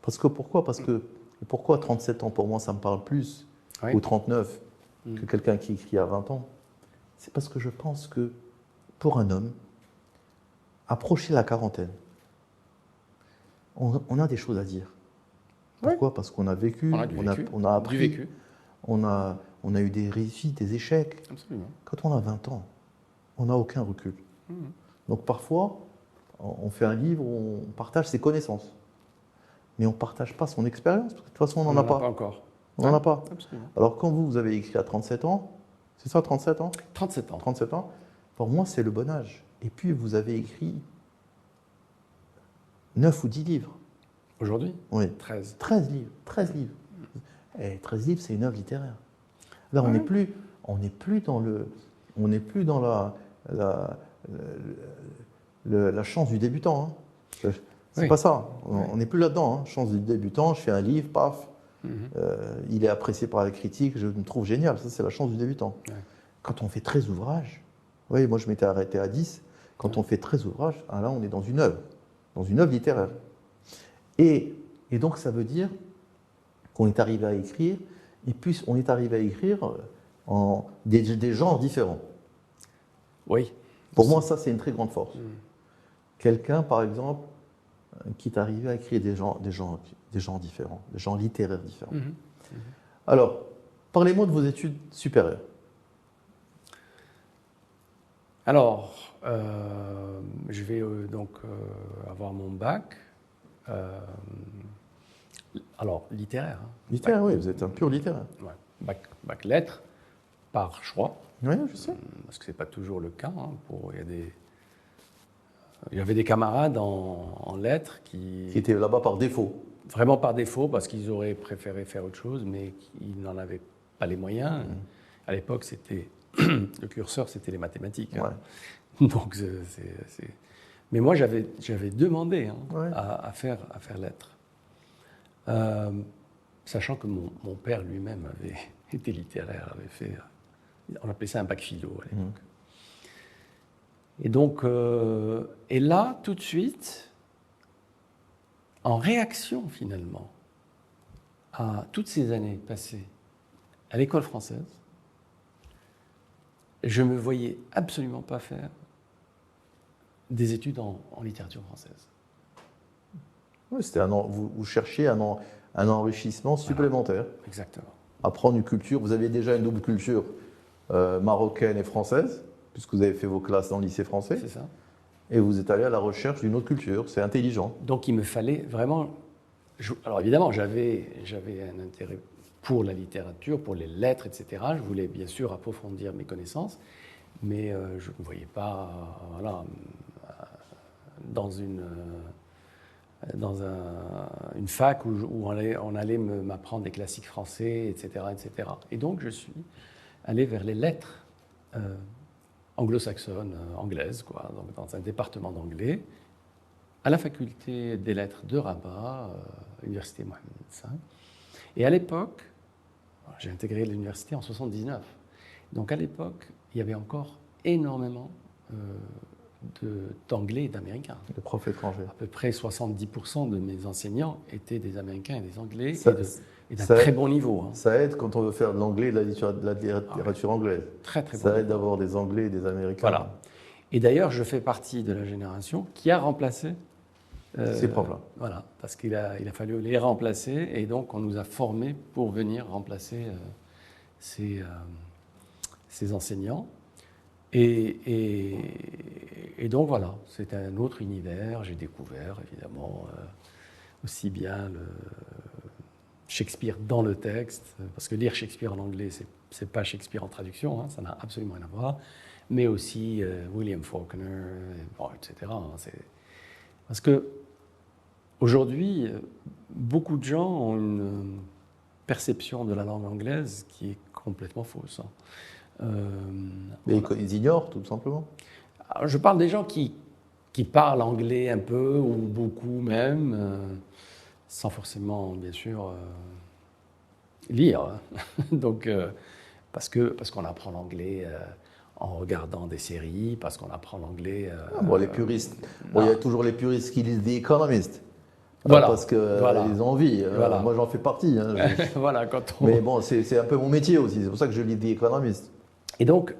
Pourquoi 37 ans, pour moi, ça me parle plus, ou 39, que quelqu'un qui écrit à 20 ans? C'est parce que je pense que, pour un homme, approcher la quarantaine, on a des choses à dire. Pourquoi? Parce qu'on a vécu, on a appris, on a eu des réussites, des échecs. Absolument. Quand on a 20 ans, on n'a aucun recul. Donc parfois, on fait un livre où on partage ses connaissances. Mais on ne partage pas son expérience, parce que de toute façon, on n'en a pas. Encore. On n'en a pas. Absolument. Alors quand vous avez écrit à 37 ans, c'est ça, 37 ans? 37 ans. 37 ans, pour moi, c'est le bon âge. Et puis, vous avez écrit 9 ou 10 livres. Aujourd'hui? Oui. 13. 13 livres. 13 livres. Et 13 livres, c'est une œuvre littéraire. Là, on n'est plus dans la chance du débutant. Hein. C'est pas ça. On n'est plus là-dedans. Hein. Chance du débutant, je fais un livre, paf. Il est apprécié par la critique, je me trouve génial. Ça, c'est la chance du débutant. Ouais. Quand on fait 13 ouvrages, oui, moi je m'étais arrêté à 10. Quand on fait 13 ouvrages, là, on est dans une œuvre littéraire. Et donc, ça veut dire qu'on est arrivé à écrire, et puis on est arrivé à écrire des genres différents. Oui. Pour moi, ça, c'est une très grande force. Quelqu'un, par exemple, qui est arrivé à créer des gens différents, des gens littéraires différents. Mhm. Alors, parlez-moi de vos études supérieures. Alors, je vais donc avoir mon bac. Alors, littéraire. Hein. Littéraire, oui, vous êtes un pur littéraire. Ouais. Bac lettres, par choix. Oui, je sais. Parce que ce n'est pas toujours le cas. Hein, il y avait des camarades en lettres Qui étaient là-bas par défaut. Vraiment par défaut, parce qu'ils auraient préféré faire autre chose, mais ils n'en avaient pas les moyens. À l'époque, le curseur, c'était les mathématiques. Hein. Ouais. Donc, Mais moi, j'avais demandé hein, Ouais. à faire lettres. Sachant que mon père lui-même avait été littéraire, avait fait... On appelait ça un bac philo à l'époque. Et donc, et là, tout de suite, en réaction finalement à toutes ces années passées à l'école française, je ne me voyais absolument pas faire des études en littérature française. Oui, vous cherchiez un enrichissement supplémentaire. Voilà, exactement. Apprendre une culture. Vous aviez déjà une double culture marocaine et française, puisque vous avez fait vos classes dans le lycée français. C'est ça. Et vous êtes allé à la recherche d'une autre culture. C'est intelligent. Donc il me fallait vraiment... Alors évidemment, j'avais un intérêt pour la littérature, pour les lettres, etc. Je voulais bien sûr approfondir mes connaissances, mais je ne me voyais pas dans une fac où on allait m'apprendre des classiques français, etc., etc. Et donc je suis allé vers les lettres anglo-saxonnes, anglaises, quoi, donc dans un département d'anglais, à la faculté des lettres de Rabat, Université Mohammed V. Et à l'époque, j'ai intégré l'université en 1979. Donc à l'époque, il y avait encore énormément d'anglais et d'américains. De profs étrangers. À peu près 70% de mes enseignants étaient des américains et des anglais, et d'un ça très aide- bon niveau. Hein. Ça aide quand on veut faire de l'anglais et de la littérature anglaise. Très, très bon Ça niveau. aide d'avoir des anglais et des américains. Voilà. Et d'ailleurs, je fais partie de la génération qui a remplacé ces profs-là. Voilà, parce qu'il a fallu les remplacer, et donc on nous a formés pour venir remplacer ces enseignants. Et donc voilà, c'était un autre univers. J'ai découvert évidemment aussi bien Shakespeare dans le texte, parce que lire Shakespeare en anglais, c'est pas Shakespeare en traduction, hein, ça n'a absolument rien à voir, mais aussi William Faulkner, etc. Hein, parce que aujourd'hui, beaucoup de gens ont une perception de la langue anglaise qui est complètement fausse. Hein. Mais ils ignorent, tout simplement. Alors, je parle des gens qui parlent anglais un peu, ou beaucoup même, sans forcément, bien sûr, lire. Hein. Donc, parce qu'on apprend l'anglais en regardant des séries, parce qu'on apprend l'anglais... Les puristes. Il y a toujours les puristes qui lisent The Economist. Voilà. Parce qu'ils ont envie. Voilà. Moi, j'en fais partie. Hein. Voilà, Mais bon, c'est un peu mon métier aussi. C'est pour ça que je lis The Economist. Et donc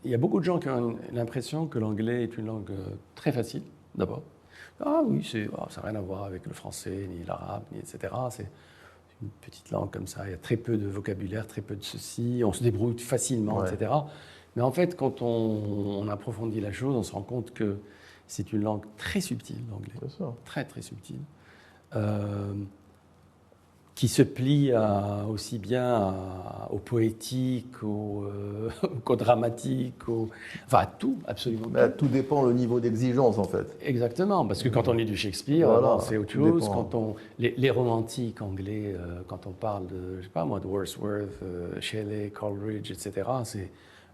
il y a beaucoup de gens qui ont l'impression que l'anglais est une langue très facile, d'abord. Ah oui, ça n'a rien à voir avec le français, ni l'arabe, ni etc. C'est une petite langue comme ça. Il y a très peu de vocabulaire, très peu de ceci. On se débrouille facilement, etc. Mais en fait, quand on approfondit la chose, on se rend compte que c'est une langue très subtile, l'anglais. Très, très subtile. Qui se plie aussi bien au poétique, qu'au dramatique, enfin à tout, absolument tout. Tout dépend le niveau d'exigence, en fait. Exactement, parce que quand on lit du Shakespeare, c'est autre chose. Quand les romantiques anglais, quand on parle de, je sais pas moi, de Wordsworth, Shelley, Coleridge, etc.,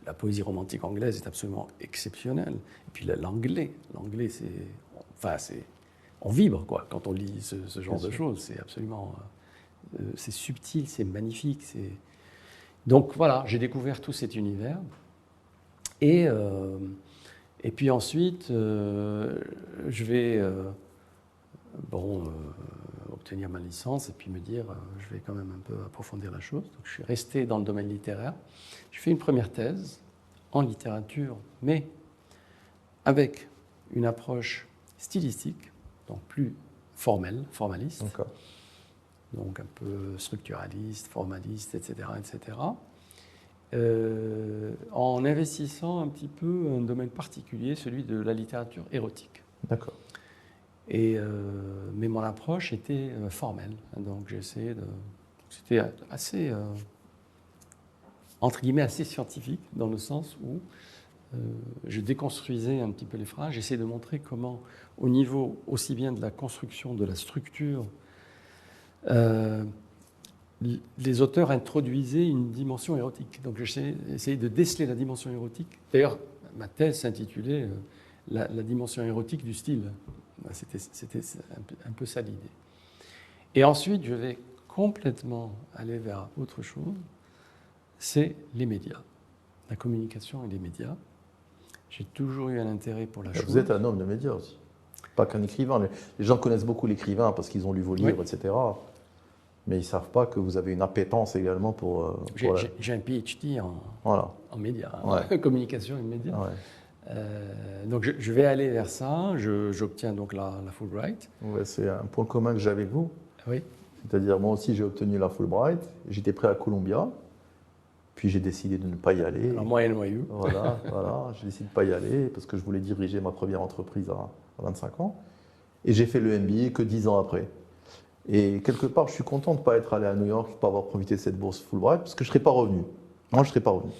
la poésie romantique anglaise est absolument exceptionnelle. Et puis l'anglais, on vibre quoi quand on lit ce genre de choses. C'est absolument... c'est subtil, c'est magnifique. Donc voilà, j'ai découvert tout cet univers. Et puis ensuite, je vais obtenir ma licence et puis me dire, je vais quand même un peu approfondir la chose. Donc je suis resté dans le domaine littéraire. Je fais une première thèse en littérature, mais avec une approche stylistique donc plus formel, formaliste, D'accord. donc un peu structuraliste, formaliste, etc., etc., en investissant un petit peu un domaine particulier, celui de la littérature érotique. D'accord. Mais mon approche était formelle, donc j'essayais de... C'était assez, entre guillemets, assez scientifique, dans le sens où je déconstruisais un petit peu les phrases, j'essayais de montrer comment, au niveau aussi bien de la construction, de la structure, les auteurs introduisaient une dimension érotique. Donc j'ai essayé de déceler la dimension érotique. D'ailleurs, ma thèse s'intitulait la dimension érotique du style. C'était un peu ça l'idée. Et ensuite, je vais complètement aller vers autre chose, c'est les médias, la communication et les médias. J'ai toujours eu un intérêt pour la chose. Vous êtes un homme de médias aussi, pas qu'un écrivain. Les gens connaissent beaucoup l'écrivain parce qu'ils ont lu vos livres, Oui. etc. Mais ils ne savent pas que vous avez une appétence également pour... J'ai un PhD Voilà. en médias, Ouais. communication et médias. Ouais. Donc je vais aller vers ça, j'obtiens donc la Fulbright. Ouais, c'est un point commun que j'ai avec vous. Oui. C'est-à-dire, moi aussi, j'ai obtenu la Fulbright. J'étais prêt à Columbia. Puis j'ai décidé de ne pas y aller. Alors moi, NYU. Voilà. J'ai décidé de ne pas y aller parce que je voulais diriger ma première entreprise à 25 ans. Et j'ai fait le MBA que 10 ans après. Et quelque part, je suis content de ne pas être allé à New York, de ne pas avoir profité de cette bourse Fulbright, parce que je ne serais pas revenu. Moi, je ne serais pas revenu.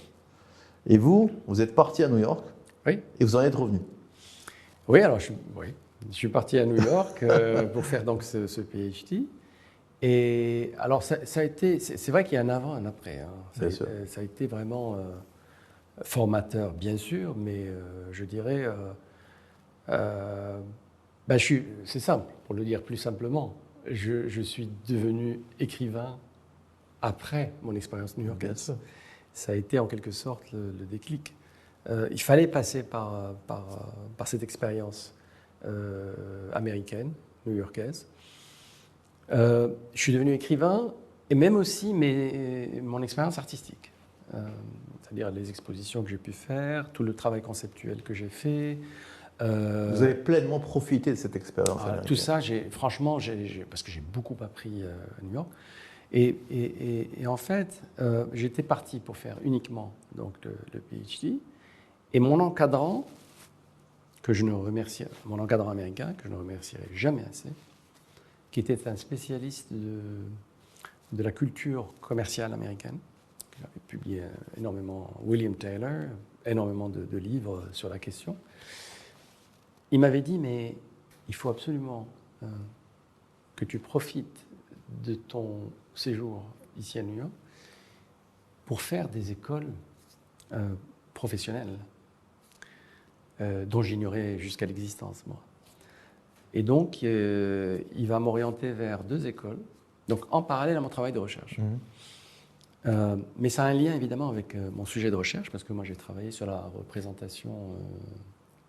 Et vous êtes parti à New York. Oui. Et vous en êtes revenu. Oui, alors je suis parti à New York pour faire donc ce PhD. Et alors ça a été, c'est vrai qu'il y a un avant et un après. Hein. Ça a été vraiment formateur, bien sûr, mais je dirais, c'est simple, pour le dire plus simplement. Je suis devenu écrivain après mon expérience new-yorkaise. Ça a été en quelque sorte le déclic. Il fallait passer par cette expérience américaine, new-yorkaise. Je suis devenu écrivain et même aussi mon expérience artistique. C'est-à-dire les expositions que j'ai pu faire, tout le travail conceptuel que j'ai fait. Vous avez pleinement profité de cette expérience américaine. Tout ça, franchement, parce que j'ai beaucoup appris à New York. Et en fait, j'étais parti pour faire uniquement donc, le PhD. Et mon encadrant, mon encadrant américain, que je ne remercierai jamais assez, qui était un spécialiste de la culture commerciale américaine, qui avait publié énormément, William Taylor, énormément de livres sur la question. Il m'avait dit, mais il faut absolument que tu profites de ton séjour ici à New York pour faire des écoles professionnelles dont j'ignorais jusqu'à l'existence, moi. Et donc, il va m'orienter vers 2 écoles, donc en parallèle à mon travail de recherche. Mais ça a un lien évidemment avec mon sujet de recherche, parce que moi j'ai travaillé sur la représentation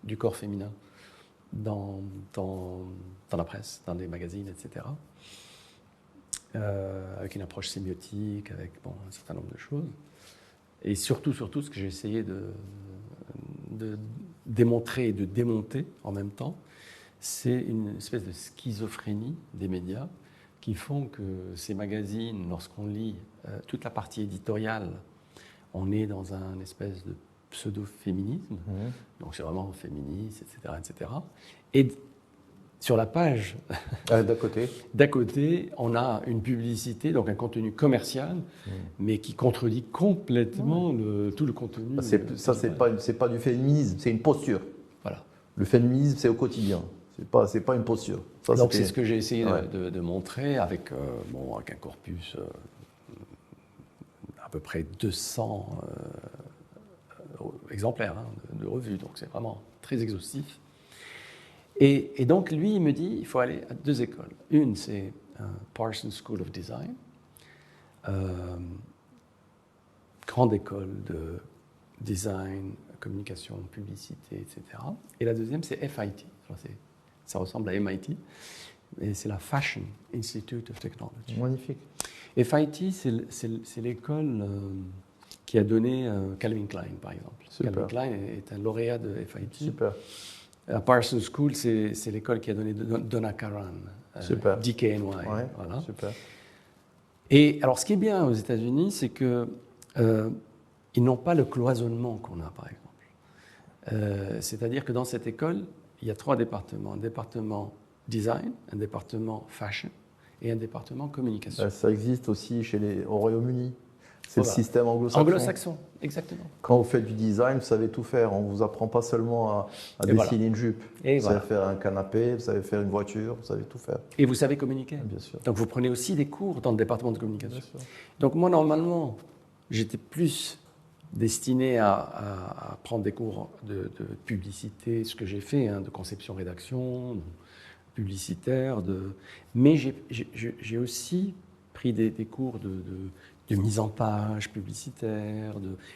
du corps féminin dans la presse, dans les magazines, etc. Avec une approche sémiotique, avec un certain nombre de choses. Et surtout, ce que j'ai essayé de démontrer et de démonter en même temps, c'est une espèce de schizophrénie des médias qui font que ces magazines, lorsqu'on lit toute la partie éditoriale, on est dans un espèce de pseudo-féminisme, donc c'est vraiment féministe, etc., etc. Et sur la page d'à côté, on a une publicité, donc un contenu commercial, mais qui contredit complètement tout le contenu. C'est pas du féminisme, c'est une posture. Voilà. Le féminisme, c'est au quotidien. C'est pas une posture. Ça, donc c'est ce que j'ai essayé de montrer avec un corpus à peu près 200 exemplaires de revues, donc c'est vraiment très exhaustif. Et donc lui, il me dit, il faut aller à 2 écoles. Une, c'est Parsons School of Design, grande école de design, communication, publicité, etc. Et la deuxième, c'est FIT. Alors, ça ressemble à MIT, et c'est la Fashion Institute of Technology. Magnifique. FIT, c'est l'école qui a donné Calvin Klein, par exemple. Super. Calvin Klein est un lauréat de FIT. Super. À Parsons School, c'est l'école qui a donné Donna Karan, Super. DKNY. Ouais, Voilà. super. Et alors, ce qui est bien aux États-Unis, c'est que ils n'ont pas le cloisonnement qu'on a, par exemple. C'est-à-dire que dans cette école, il y a 3 départements. Un département design, un département fashion et un département communication. Ça existe aussi au Royaume-Uni. C'est Voilà. le système anglo-saxon. Anglo-saxon, exactement. Quand vous faites du design, vous savez tout faire. On ne vous apprend pas seulement à Et dessiner une jupe. Et vous voilà. savez faire un canapé, vous savez faire une voiture, vous savez tout faire. Et vous savez communiquer. Bien sûr. Donc vous prenez aussi des cours dans le département de communication. Bien sûr. Donc moi, normalement, j'étais plus destiné à prendre des cours de publicité, ce que j'ai fait, hein, de conception-rédaction, publicitaire. Mais j'ai aussi pris des cours de mise en page publicitaire.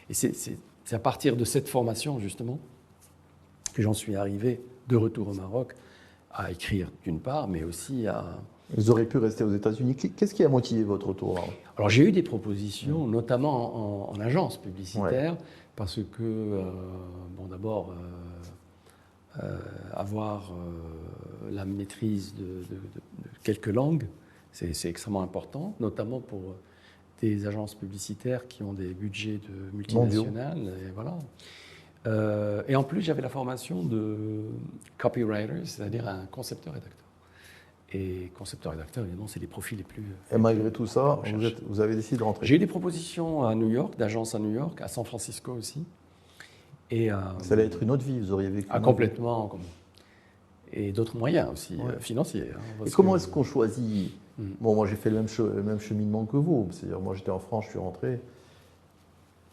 Et c'est à partir de cette formation, justement, que j'en suis arrivé, de retour au Maroc, à écrire d'une part, mais aussi à... Vous auriez pu rester aux États-Unis. Qu'est-ce qui a motivé votre retour là? Alors j'ai eu des propositions, notamment en agence publicitaire, parce que, bon, d'abord, avoir la maîtrise de quelques langues, c'est extrêmement important, notamment pour des agences publicitaires qui ont des budgets de multinationales. Et voilà. Et en plus, j'avais la formation de copywriter, c'est-à-dire un concepteur-rédacteur. Et concepteur-rédacteur, évidemment, c'est les profils les plus... Et malgré tout ça, vous avez décidé de rentrer. J'ai eu des propositions à New York, d'agences à New York, à San Francisco aussi. Et, ça allait être une autre vie, vous auriez vécu. Complètement. Et d'autres moyens aussi, financiers. Et comment est-ce qu'on choisit? Bon, moi j'ai fait le même cheminement que vous. C'est-à-dire, moi j'étais en France, je suis rentré.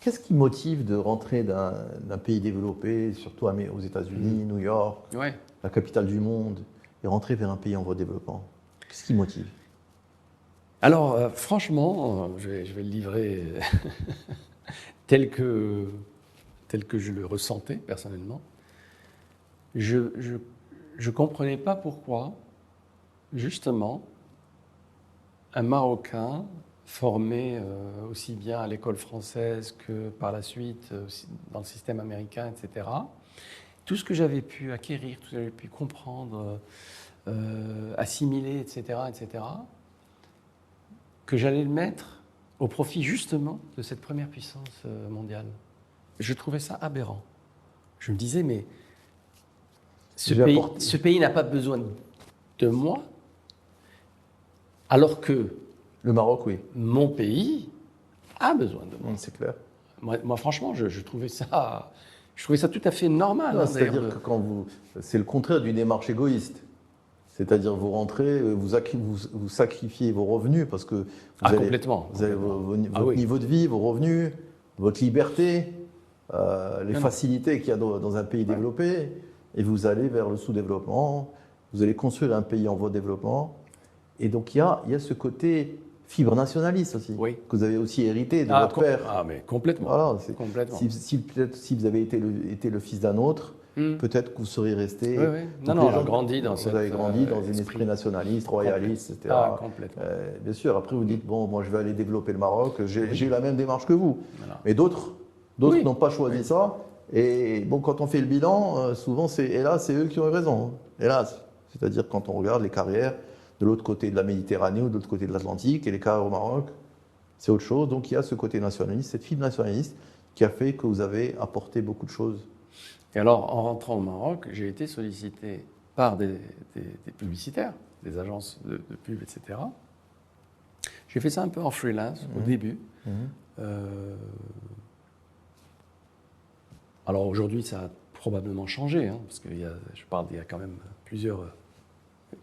Qu'est-ce qui motive de rentrer d'un pays développé, surtout aux États-Unis, New York, la capitale du monde, et rentrer vers un pays en voie de développement? Qu'est-ce qui motive? Alors, franchement, je vais le livrer tel que je le ressentais personnellement. Je ne comprenais pas pourquoi, justement, un Marocain formé aussi bien à l'école française que par la suite dans le système américain, etc., tout ce que j'avais pu acquérir, tout ce que j'avais pu comprendre, assimiler, etc., que j'allais le mettre au profit justement de cette première puissance mondiale. Je trouvais ça aberrant. Je me disais, mais ce pays n'a pas besoin de moi, alors que le Maroc, oui. Mon pays a besoin de moi. C'est clair. Moi franchement, je trouvais ça tout à fait normal. C'est-à-dire que c'est le contraire d'une démarche égoïste. C'est-à-dire vous rentrez, vous sacrifiez vos revenus parce que vous avez votre niveau de vie, vos revenus, votre liberté, les facilités qu'il y a dans un pays développé, et vous allez vers le sous-développement, vous allez construire un pays en voie de développement. Et donc il y a ce côté fibre nationaliste aussi, que vous avez aussi hérité de votre père. Ah, mais complètement. Voilà, complètement. Si vous avez été le fils d'un autre, peut-être que vous seriez resté. Non, on a grandi dans Vous avez grandi dans un esprit nationaliste, royaliste, etc. Complètement. Bien sûr, après vous dites, bon, moi je vais aller développer le Maroc, j'ai eu la même démarche que vous. Voilà. Mais d'autres n'ont pas choisi ça. Et bon, quand on fait le bilan, souvent, hélas, c'est eux qui ont eu raison. Hélas. C'est-à-dire quand on regarde les carrières de l'autre côté de la Méditerranée ou de l'autre côté de l'Atlantique, et les carrières au Maroc, c'est autre chose. Donc il y a ce côté nationaliste, cette fibre nationaliste qui a fait que vous avez apporté beaucoup de choses. Et alors, en rentrant au Maroc, j'ai été sollicité par des publicitaires, des agences de pub, etc. J'ai fait ça un peu en freelance au début. Alors aujourd'hui, ça a probablement changé, hein, parce que je parle d'il y a quand même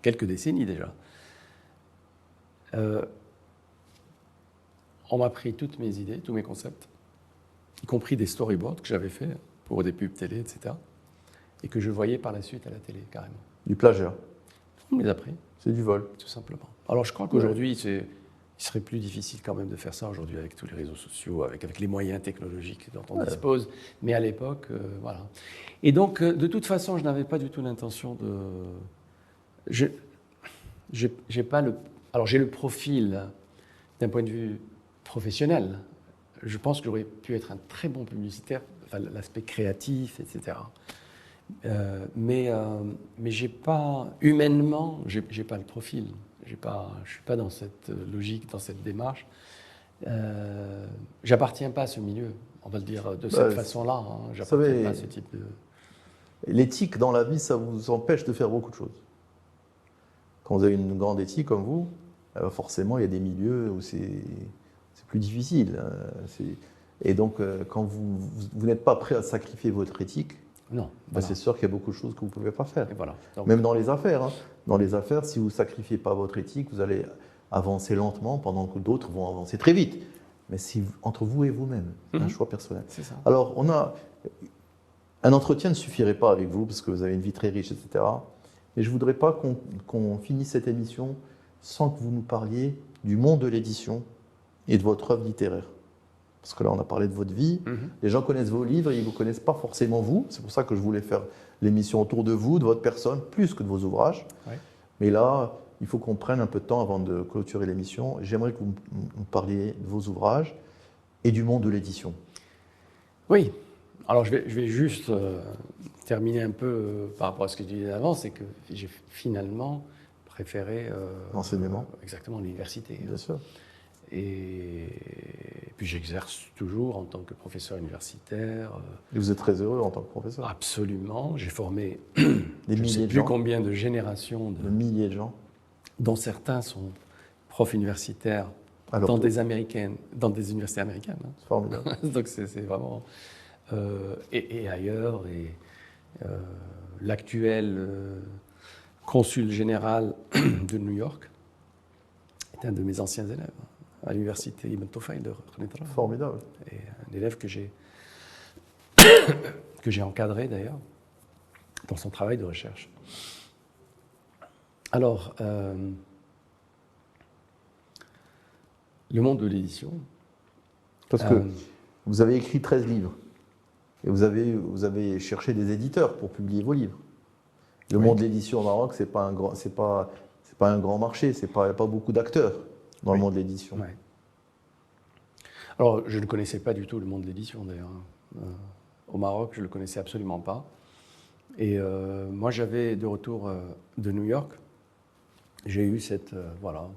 quelques décennies déjà. On m'a pris toutes mes idées, tous mes concepts, y compris des storyboards que j'avais fait pour des pubs télé, etc. Et que je voyais par la suite à la télé, carrément. Du plagiat. On me les a pris. C'est du vol. Tout simplement. Alors je crois qu'aujourd'hui, il serait plus difficile quand même de faire ça aujourd'hui avec tous les réseaux sociaux, avec les moyens technologiques dont on dispose. Mais à l'époque, voilà. Et donc, de toute façon, je n'avais pas du tout l'intention de... Alors j'ai le profil d'un point de vue professionnel. Je pense que j'aurais pu être un très bon publicitaire, enfin, l'aspect créatif, etc. Mais j'ai pas, humainement, j'ai pas le profil. Je suis pas dans cette logique, dans cette démarche. J'appartiens pas à ce milieu, on va le dire de cette façon-là. Hein. J'appartiens pas à ce type de... L'éthique dans la vie, ça vous empêche de faire beaucoup de choses. Quand vous avez une grande éthique comme vous, forcément, il y a des milieux où c'est plus difficile. Et donc, quand vous n'êtes pas prêt à sacrifier votre éthique, non, voilà. C'est sûr qu'il y a beaucoup de choses que vous ne pouvez pas faire. Et voilà. Donc, même dans les affaires. Hein. Dans les affaires, si vous ne sacrifiez pas votre éthique, vous allez avancer lentement pendant que d'autres vont avancer très vite. Mais c'est entre vous et vous-même, un choix personnel. C'est ça. Alors, un entretien ne suffirait pas avec vous parce que vous avez une vie très riche, etc. Mais je ne voudrais pas qu'on finisse cette émission sans que vous nous parliez du monde de l'édition et de votre œuvre littéraire. Parce que là, on a parlé de votre vie. Les gens connaissent vos livres, ils ne vous connaissent pas forcément vous. C'est pour ça que je voulais faire l'émission autour de vous, de votre personne, plus que de vos ouvrages. Ouais. Mais là, il faut qu'on prenne un peu de temps avant de clôturer l'émission. J'aimerais que vous me parliez de vos ouvrages et du monde de l'édition. Oui. Alors, je vais juste terminer un peu par rapport à ce que je disais avant, c'est que j'ai finalement préféré... l'enseignement. Exactement, l'université. Bien sûr. Et puis j'exerce toujours en tant que professeur universitaire. Et vous êtes très heureux en tant que professeur. Absolument. J'ai formé des je ne sais milliers de plus gens. Combien de générations de milliers de gens, dont certains sont profs universitaires dans des universités américaines. Hein. C'est formidable. Donc c'est vraiment et ailleurs. Et l'actuel consul général de New York est un de mes anciens élèves à l'université Ibn Tufayl de Khnitra. Formidable. Et un élève que j'ai encadré d'ailleurs dans son travail de recherche. Alors, le monde de l'édition. Parce que vous avez écrit 13 livres et vous avez cherché des éditeurs pour publier vos livres. Le monde de l'édition au Maroc, c'est pas un grand marché, il n'y a pas beaucoup d'acteurs dans le monde de l'édition. Ouais. Alors, je ne connaissais pas du tout le monde de l'édition d'ailleurs. Au Maroc, je ne le connaissais absolument pas. Et moi, j'avais de retour de New York, j'ai eu cette... voilà.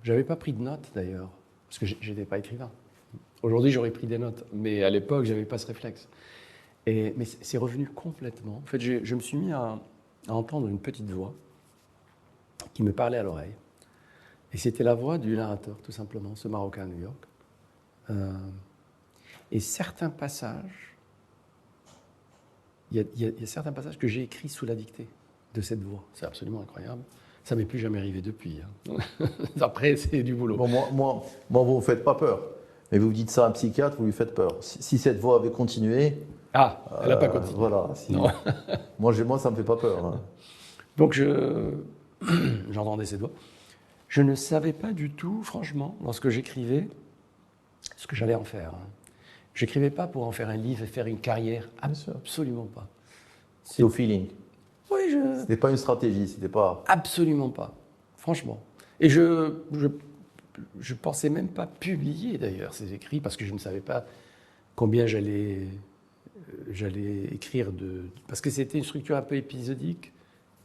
J'avais pas pris de notes d'ailleurs, parce que je n'étais pas écrivain. Aujourd'hui, j'aurais pris des notes, mais à l'époque, je n'avais pas ce réflexe. Mais c'est revenu complètement. En fait, je me suis mis à entendre une petite voix qui me parlait à l'oreille. Et c'était la voix du narrateur, tout simplement, ce Marocain à New York. Et certains passages, il y a certains passages que j'ai écrits sous la dictée de cette voix. C'est absolument incroyable. Ça ne m'est plus jamais arrivé depuis. Hein. Après, c'est du boulot. Bon, moi, vous ne me faites pas peur. Mais vous dites ça à un psychiatre, vous lui faites peur. Si cette voix avait continué... Ah, elle n'a pas continué. Voilà. Moi, ça ne me fait pas peur. Hein. Donc, j'entendais cette voix. Je ne savais pas du tout, franchement, lorsque j'écrivais, ce que j'allais en faire. Hein. Je n'écrivais pas pour en faire un livre et faire une carrière. Absolument pas. C'est au feeling. Oui, C'était pas une stratégie, c'était pas... Absolument pas, franchement. Et je pensais même pas publier d'ailleurs ces écrits parce que je ne savais pas combien j'allais écrire parce que c'était une structure un peu épisodique.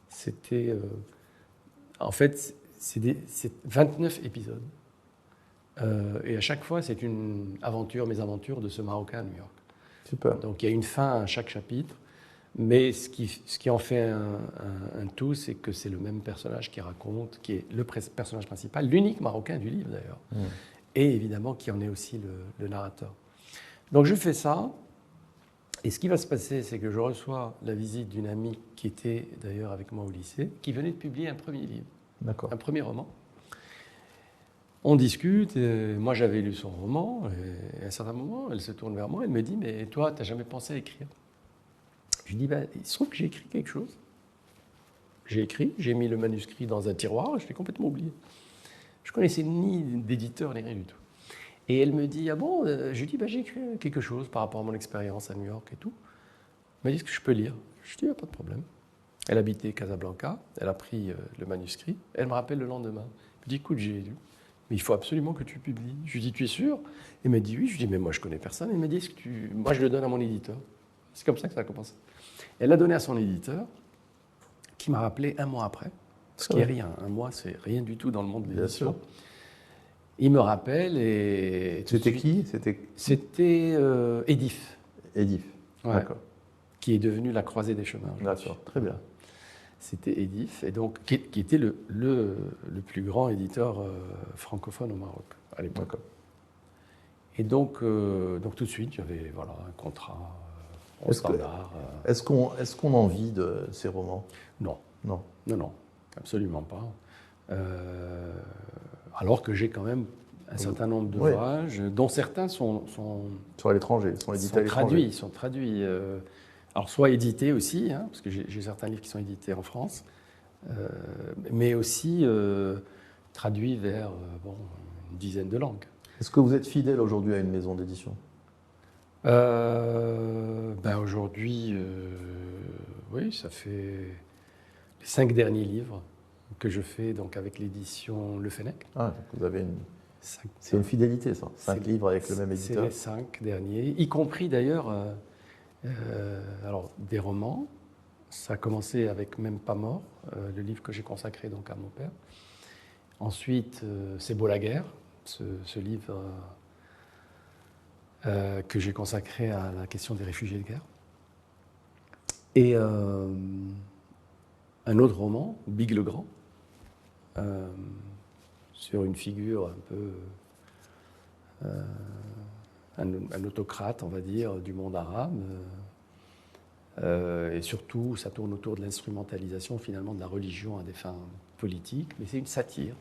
C'était en fait c'est 29 épisodes et à chaque fois c'est une mésaventures de ce Marocain à New York. Super. Donc il y a une fin à chaque chapitre. Mais ce qui en fait un tout, c'est que c'est le même personnage qui raconte, qui est le personnage principal, l'unique Marocain du livre d'ailleurs, et évidemment qui en est aussi le narrateur. Donc je fais ça, et ce qui va se passer, c'est que je reçois la visite d'une amie qui était d'ailleurs avec moi au lycée, qui venait de publier un premier livre, un premier roman. On discute, et moi j'avais lu son roman, et à un certain moment, elle se tourne vers moi, elle me dit « Mais toi, tu n'as jamais pensé à écrire ?» Je lui dis, il se trouve que j'ai écrit quelque chose. J'ai écrit, j'ai mis le manuscrit dans un tiroir, je l'ai complètement oublié. Je ne connaissais ni d'éditeur, ni rien du tout. Et elle me dit, ah bon, je lui dis, j'ai écrit quelque chose par rapport à mon expérience à New York et tout. Elle m'a dit, est-ce que je peux lire? Je lui dis, pas de problème. Elle habitait Casablanca, elle a pris le manuscrit, elle me rappelle le lendemain. Elle me dit, écoute, j'ai lu, mais il faut absolument que tu publies. Je lui dis, tu es sûr? Elle m'a dit, oui. Je lui dis, mais moi je ne connais personne. Elle m'a dit, moi je le donne à mon éditeur. C'est comme ça que ça a commencé. Elle l'a donné à son éditeur, qui m'a rappelé un mois après, ce qui est rien. Un mois, c'est rien du tout dans le monde de l'édition. Bien sûr. Il me rappelle et... C'était qui? C'était Edif. Edif. Ouais. D'accord. Qui est devenu la Croisée des Chemins. D'accord, très bien. C'était Edif, et donc, qui était le plus grand éditeur francophone au Maroc à l'époque. D'accord. Et donc tout de suite, j'avais voilà, un contrat au standard. Est-ce qu'on en vit de ces romans? Non. Non. Non, absolument pas. Alors que j'ai quand même un certain nombre d'ouvrages, dont certains sont à l'étranger, sont édités à l'étranger. Sont traduits. Alors, soit édités aussi, hein, parce que j'ai certains livres qui sont édités en France, mais aussi traduits vers une dizaine de langues. Est-ce que vous êtes fidèle aujourd'hui à une maison d'édition? Aujourd'hui, oui, ça fait les 5 derniers livres que je fais donc avec l'édition Le Fennec. Ah, vous avez c'est une fidélité, ça. 5 livres avec le même éditeur. C'est les 5 derniers, y compris d'ailleurs alors, des romans. Ça a commencé avec Même pas mort, le livre que j'ai consacré donc à mon père. Ensuite, C'est beau la guerre, ce livre que j'ai consacré à la question des réfugiés de guerre. Et un autre roman, Big le Grand, sur une figure un peu... un autocrate, on va dire, du monde arabe. Et surtout, ça tourne autour de l'instrumentalisation, finalement, de la religion à des fins politiques. Mais c'est une satire.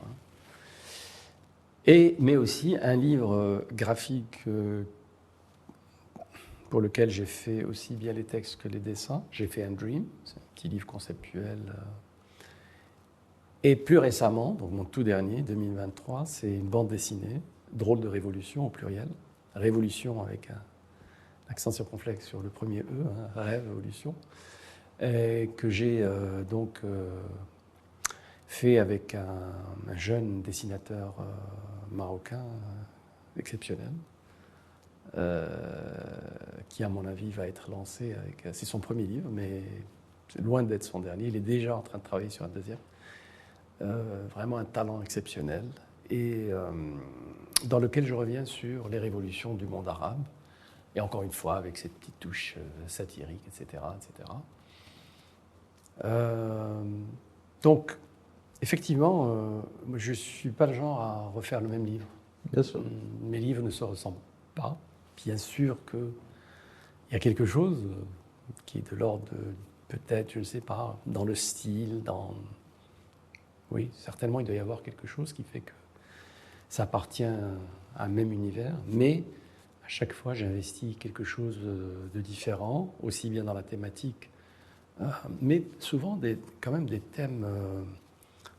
Hein. Mais aussi un livre graphique pour lequel j'ai fait aussi bien les textes que les dessins. J'ai fait un Dream, c'est un petit livre conceptuel. Et plus récemment, donc mon tout dernier, 2023, c'est une bande dessinée, Drôle de révolution au pluriel. Révolution avec un accent circonflexe sur le premier E, hein, révolution, que j'ai fait avec un jeune dessinateur marocain exceptionnel, qui à mon avis va être lancé avec... C'est son premier livre, mais c'est loin d'être son dernier. Il est déjà en train de travailler sur un deuxième. Vraiment un talent exceptionnel, et dans lequel je reviens sur les révolutions du monde arabe, et encore une fois avec cette petite touche satirique, etc. Donc, effectivement, je ne suis pas le genre à refaire le même livre. Bien sûr. Mes livres ne se ressemblent pas. Bien sûr qu'il y a quelque chose qui est de l'ordre de, peut-être, je ne sais pas, dans le style, dans... Oui, certainement, il doit y avoir quelque chose qui fait que ça appartient à un même univers, mais à chaque fois, j'investis quelque chose de différent, aussi bien dans la thématique, mais souvent quand même des thèmes,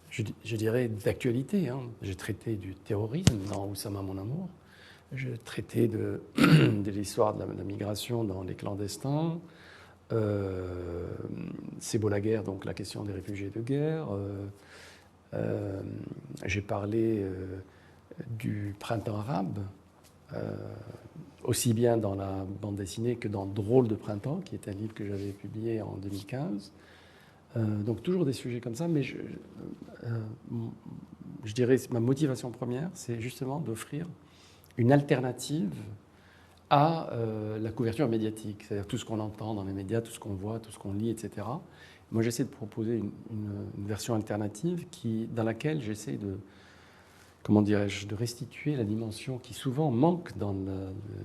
je dirais, d'actualité. Hein. J'ai traité du terrorisme dans Oussama, mon amour. J'ai traité de l'histoire de la migration dans Les clandestins. C'est beau la guerre, donc la question des réfugiés de guerre. J'ai parlé du printemps arabe, aussi bien dans la bande dessinée que dans Drôle de printemps, qui est un livre que j'avais publié en 2015. Donc toujours des sujets comme ça, mais je dirais ma motivation première, c'est justement d'offrir une alternative à la couverture médiatique, c'est-à-dire tout ce qu'on entend dans les médias, tout ce qu'on voit, tout ce qu'on lit, etc. Moi, j'essaie de proposer une version alternative dans laquelle j'essaie de, comment dirais-je, de restituer la dimension qui souvent manque dans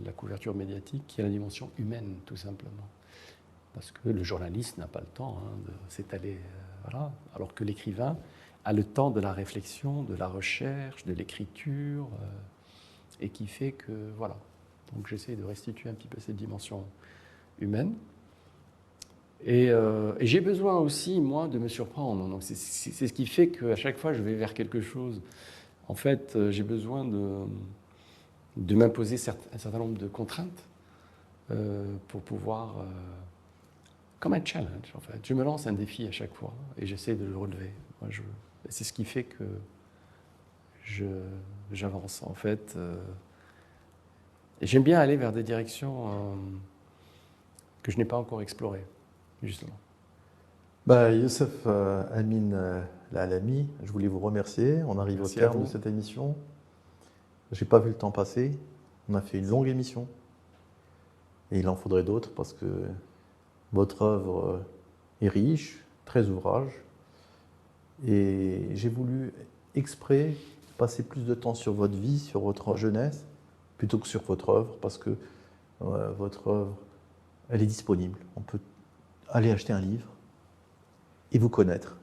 la couverture médiatique, qui est la dimension humaine, tout simplement. Parce que le journaliste n'a pas le temps de s'étaler, voilà, alors que l'écrivain a le temps de la réflexion, de la recherche, de l'écriture, et qui fait que, voilà. Donc j'essaie de restituer un petit peu cette dimension humaine. Et j'ai besoin aussi, moi, de me surprendre. Donc c'est ce qui fait qu'à chaque fois, je vais vers quelque chose. En fait, j'ai besoin de m'imposer un certain nombre de contraintes pour pouvoir... comme un challenge, en fait. Je me lance un défi à chaque fois et j'essaie de le relever. C'est ce qui fait que j'avance, en fait. Et j'aime bien aller vers des directions que je n'ai pas encore explorées. justement. Youssef Amin Lalami, je voulais vous remercier. On arrive Merci au à terme vous. de cette émission. J'ai pas vu le temps passer. On a fait une longue émission. Et il en faudrait d'autres parce que votre œuvre est riche, très ouvrage. Et j'ai voulu exprès passer plus de temps sur votre vie, sur votre jeunesse, plutôt que sur votre œuvre, parce que votre œuvre, elle est disponible. On peut aller acheter un livre et vous connaître.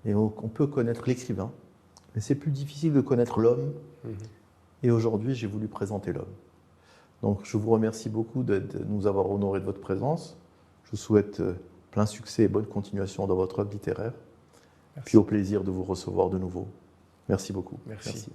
Et on peut connaître l'écrivain, mais c'est plus difficile de connaître l'homme. Et aujourd'hui, j'ai voulu présenter l'homme. Donc, je vous remercie beaucoup de nous avoir honoré de votre présence. Je vous souhaite plein succès et bonne continuation dans votre œuvre littéraire. Merci. Puis au plaisir de vous recevoir de nouveau. Merci beaucoup. Merci.